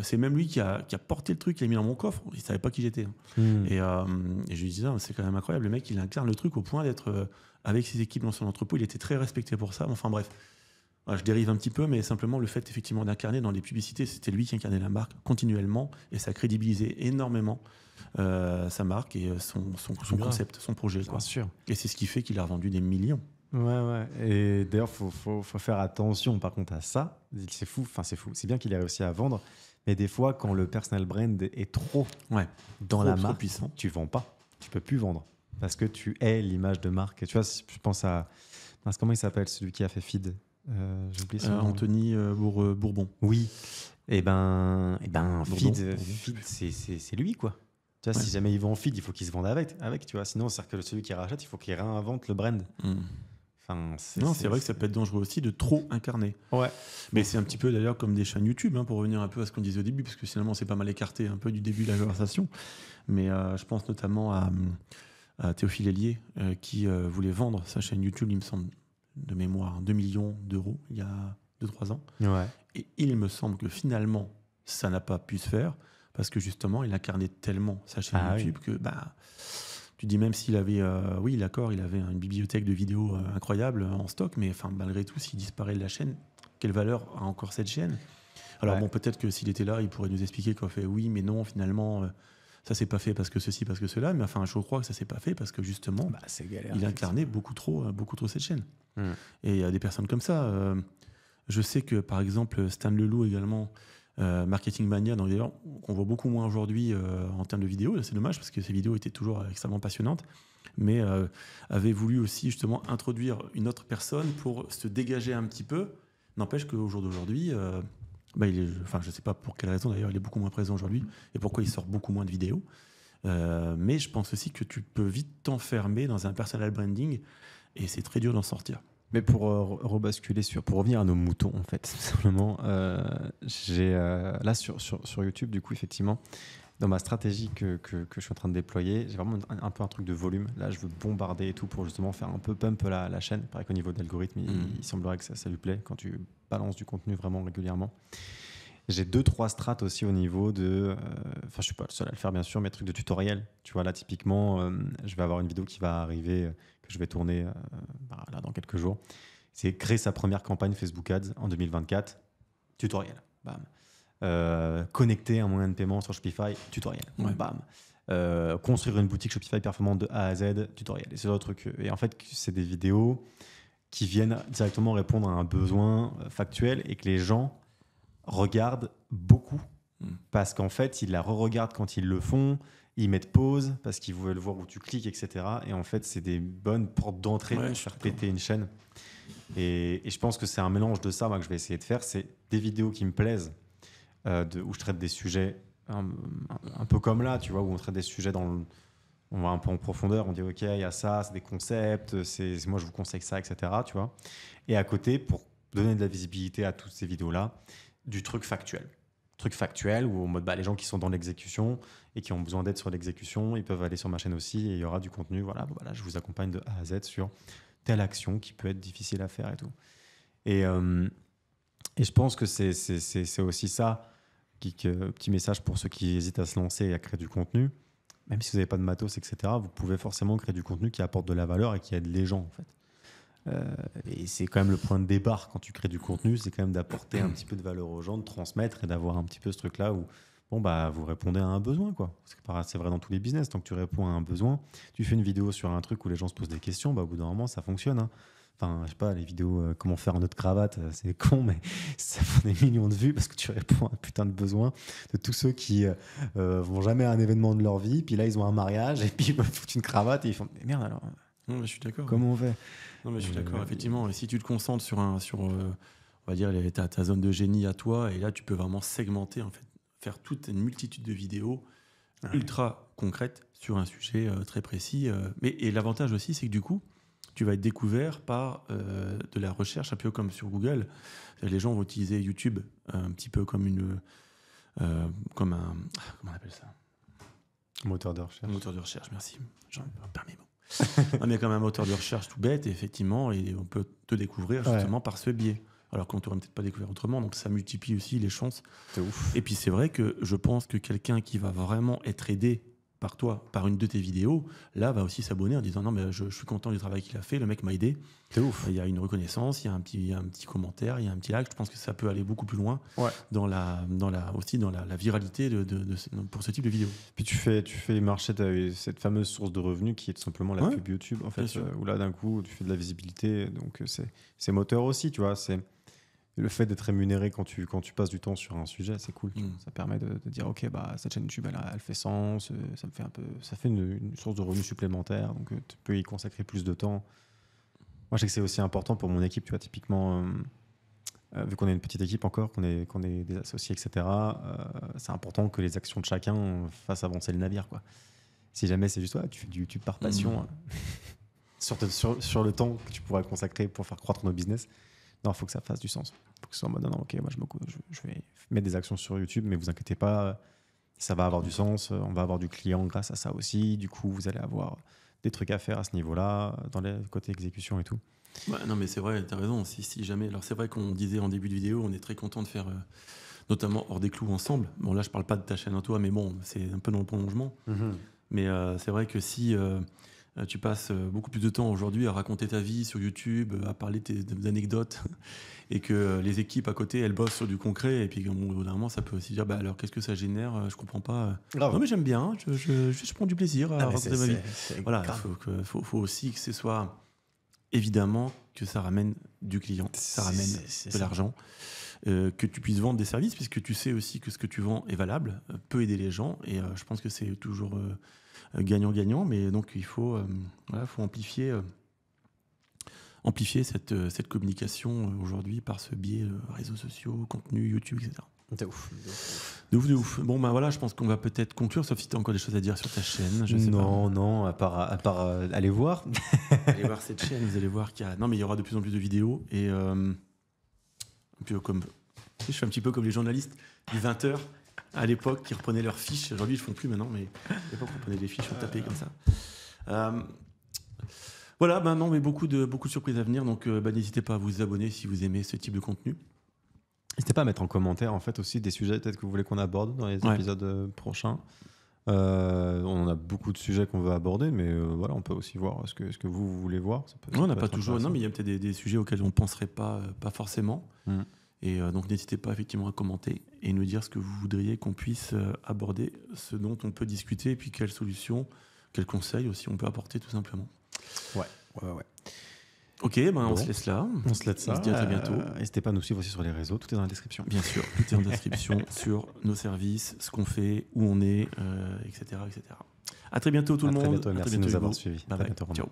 C'est même lui qui a porté le truc, il l'a mis dans mon coffre, il ne savait pas qui j'étais. Et je lui disais, c'est quand même incroyable, le mec, il incarne le truc au point d'être avec ses équipes dans son entrepôt, il était très respecté pour ça. Enfin bref, je dérive un petit peu, mais simplement le fait effectivement d'incarner dans les publicités, c'était lui qui incarnait la marque continuellement, et ça crédibilisait énormément sa marque et son concept, son projet. Bien sûr. Et c'est ce qui fait qu'il a revendu des millions. Ouais. Et d'ailleurs, faut faire attention par contre à ça. C'est fou. C'est bien qu'il ait réussi à vendre, mais des fois, quand le personal brand est trop dans la marque, puissant, tu vends pas. Tu peux plus vendre parce que tu es l'image de marque. Et tu vois, je pense à comment il s'appelle, celui qui a fait Feed. J'ai oublié son nom. Anthony Bourbon. Oui. Et ben Feed, c'est lui, quoi. Tu vois, si jamais il vend Feed, il faut qu'il se vende avec, tu vois. Sinon, c'est-à-dire que celui qui rachète, il faut qu'il réinvente le brand. Enfin, c'est vrai que ça peut être dangereux aussi de trop incarner. Ouais. Mais c'est un petit peu d'ailleurs comme des chaînes YouTube, pour revenir un peu à ce qu'on disait au début, parce que finalement, c'est pas mal écarté un peu du début de la conversation. Mais je pense notamment à Théophile Hélier, qui voulait vendre sa chaîne YouTube, il me semble, de mémoire, 2 millions d'euros il y a 2-3 ans. Ouais. Et il me semble que finalement, ça n'a pas pu se faire. Parce que justement, il incarnait tellement sa chaîne YouTube que tu dis même s'il avait, oui d'accord, il avait une bibliothèque de vidéos incroyable en stock, mais malgré tout, s'il disparaît de la chaîne, quelle valeur a encore cette chaîne? Alors bon, peut-être que s'il était là, il pourrait nous expliquer qu'on fait oui, mais non, finalement, ça s'est pas fait parce que ceci, parce que cela, mais je crois que ça s'est pas fait parce que justement, c'est galère, il incarnait beaucoup trop cette chaîne. Et il y a des personnes comme ça. Je sais que par exemple, Stan Leloup également. Marketing Mania, donc d'ailleurs qu'on voit beaucoup moins aujourd'hui en termes de vidéos, c'est dommage parce que ces vidéos étaient toujours extrêmement passionnantes, mais avait voulu aussi justement introduire une autre personne pour se dégager un petit peu. N'empêche qu'au jour d'aujourd'hui, je ne sais pas pour quelle raison d'ailleurs, il est beaucoup moins présent aujourd'hui et pourquoi il sort beaucoup moins de vidéos, mais je pense aussi que tu peux vite t'enfermer dans un personal branding et c'est très dur d'en sortir. Mais pour rebasculer pour revenir à nos moutons, en fait, simplement, j'ai là sur YouTube, du coup, effectivement, dans ma stratégie que je suis en train de déployer, j'ai vraiment un peu un truc de volume. Là, je veux bombarder et tout pour justement faire un peu pump la chaîne. Pareil qu'au niveau de l'algorithme, il semblerait que ça lui plaît quand tu balances du contenu vraiment régulièrement. J'ai 2-3 strates aussi au niveau de... Enfin, je suis pas le seul à le faire, bien sûr, mais trucs de tutoriel. Tu vois, là, typiquement, je vais avoir une vidéo qui va arriver, que je vais tourner là, dans quelques jours. C'est créer sa première campagne Facebook Ads en 2024. Tutoriel. Bam. Connecter un moyen de paiement sur Shopify. Tutoriel. Ouais. Bam. Construire une boutique Shopify performante de A à Z. Tutoriel. Et c'est d'autres trucs. Et en fait, c'est des vidéos qui viennent directement répondre à un besoin factuel et que les gens regardent beaucoup parce qu'en fait, ils la re-regardent quand ils le font, ils mettent pause parce qu'ils veulent voir où tu cliques, etc. Et en fait, c'est des bonnes portes d'entrée pour faire péter une chaîne. Et je pense que c'est un mélange de ça moi, que je vais essayer de faire. C'est des vidéos qui me plaisent, où je traite des sujets un peu comme là, tu vois, où on traite des sujets on va un peu en profondeur, on dit ok, il y a ça, c'est des concepts, moi je vous conseille ça, etc. Tu vois. Et à côté, pour donner de la visibilité à toutes ces vidéos-là, du truc factuel. Truc factuel où en mode, les gens qui sont dans l'exécution et qui ont besoin d'aide sur l'exécution, ils peuvent aller sur ma chaîne aussi et il y aura du contenu. Voilà, je vous accompagne de A à Z sur telle action qui peut être difficile à faire et tout. Et je pense que c'est aussi ça, petit message pour ceux qui hésitent à se lancer et à créer du contenu. Même si vous n'avez pas de matos, etc., vous pouvez forcément créer du contenu qui apporte de la valeur et qui aide les gens, en fait. Et c'est quand même le point de départ quand tu crées du contenu, c'est quand même d'apporter un petit peu de valeur aux gens, de transmettre et d'avoir un petit peu ce truc-là où vous répondez à un besoin, quoi. C'est vrai dans tous les business, tant que tu réponds à un besoin, tu fais une vidéo sur un truc où les gens se posent des questions, au bout d'un moment ça fonctionne, hein. Enfin, je sais pas, les vidéos comment faire un nœud de cravate, c'est con, mais ça fait des millions de vues parce que tu réponds à un putain de besoin de tous ceux qui vont jamais à un événement de leur vie, puis là ils ont un mariage et puis ils veulent foutre une cravate et ils font mais merde alors. Non, mais je suis d'accord. Comment on fait? Non, mais je suis d'accord, effectivement. Et si tu te concentres sur on va dire, ta zone de génie à toi, et là, tu peux vraiment segmenter, en fait, faire toute une multitude de vidéos ultra concrètes sur un sujet très précis. Et l'avantage aussi, c'est que du coup, tu vas être découvert par de la recherche, un peu comme sur Google. Les gens vont utiliser YouTube un petit peu comme comme un... Comment on appelle ça? Moteur de recherche. Moteur de recherche, merci. J'en perds mes mots. Non, mais comme un moteur de recherche tout bête, effectivement, et on peut te découvrir justement par ce biais. Alors qu'on ne t'aurait peut-être pas découvert autrement, donc ça multiplie aussi les chances. C'est ouf. Et puis c'est vrai que je pense que quelqu'un qui va vraiment être aidé par toi, par une de tes vidéos, là va aussi s'abonner en disant non mais je suis content du travail qu'il a fait, le mec m'a aidé. C'est ouf. Il y a une reconnaissance, il y a un petit commentaire, il y a un petit like. Je pense que ça peut aller beaucoup plus loin dans la viralité pour ce type de vidéo. Puis tu fais marcher cette fameuse source de revenus qui est tout simplement la pub YouTube en fait, où là d'un coup tu fais de la visibilité, donc c'est moteur aussi, tu vois, c'est le fait d'être rémunéré quand tu passes du temps sur un sujet, c'est cool. Ça permet de dire ok, cette chaîne YouTube elle fait sens, ça fait une source de revenus supplémentaire, donc tu peux y consacrer plus de temps. Moi je sais que c'est aussi important pour mon équipe, tu vois, typiquement vu qu'on est une petite équipe encore, qu'on est des associés, etc., c'est important que les actions de chacun fassent avancer le navire, quoi. Si jamais c'est juste tu fais du YouTube par passion sur le temps que tu pourrais consacrer pour faire croître nos business, non, il faut que ça fasse du sens. Il faut que ce soit en mode non, ok, moi je vais mettre des actions sur YouTube, mais vous inquiétez pas, ça va avoir du sens, on va avoir du client grâce à ça aussi, du coup vous allez avoir des trucs à faire à ce niveau-là, dans les côtés exécution et tout. Non mais c'est vrai, t'as raison, si jamais, alors c'est vrai qu'on disait en début de vidéo, on est très content de faire notamment Hors des clous ensemble. Bon là je parle pas de ta chaîne à toi, mais bon, c'est un peu dans le prolongement. Mais c'est vrai que si tu passes beaucoup plus de temps aujourd'hui à raconter ta vie sur YouTube, à parler d'anecdotes, et que les équipes à côté, elles bossent sur du concret, et puis au bout d'un moment, ça peut aussi dire, alors qu'est-ce que ça génère? Je comprends pas. Non mais j'aime bien, je prends du plaisir à raconter ma vie. Voilà, il faut aussi que ce soit évidemment que ça ramène du client, ça ramène de l'argent. Que tu puisses vendre des services, puisque tu sais aussi que ce que tu vends est valable, peut aider les gens, et je pense que c'est toujours gagnant-gagnant, mais donc il faut amplifier cette communication aujourd'hui par ce biais réseaux sociaux, contenu, YouTube, etc. C'est ouf. De ouf. Bon, je pense qu'on va peut-être conclure, sauf si tu as encore des choses à dire sur ta chaîne. Je sais pas. Non, à part aller voir. Allez voir cette chaîne, vous allez voir qu'il y a... Non, mais il y aura de plus en plus de vidéos, et un peu comme... Je fais un petit peu comme les journalistes du 20h. à l'époque qui reprenaient leurs fiches. Aujourd'hui, ils ne le font plus maintenant, mais à l'époque, on prenait des fiches, on tapait comme ça. Voilà, non, mais beaucoup de surprises à venir. Donc, n'hésitez pas à vous abonner si vous aimez ce type de contenu. N'hésitez pas à mettre en commentaire en fait aussi des sujets peut-être que vous voulez qu'on aborde dans les épisodes prochains. On a beaucoup de sujets qu'on veut aborder, mais voilà, on peut aussi voir ce que vous voulez voir. On n'a pas toujours. Non, mais il y a peut-être des sujets auxquels on ne penserait pas forcément. Et donc n'hésitez pas effectivement à commenter et nous dire ce que vous voudriez qu'on puisse aborder, ce dont on peut discuter, et puis quelles solutions, quels conseils aussi on peut apporter tout simplement. Ouais. Ok, on se laisse là. On se laisse ça. On se dit à très bientôt. N'hésitez pas à nous suivre aussi sur les réseaux, tout est dans la description. Bien sûr, tout est en description sur nos services, ce qu'on fait, où on est, etc., etc. À très bientôt tout le monde. Très bientôt, merci de nous avoir suivis. Bye bye. Ciao.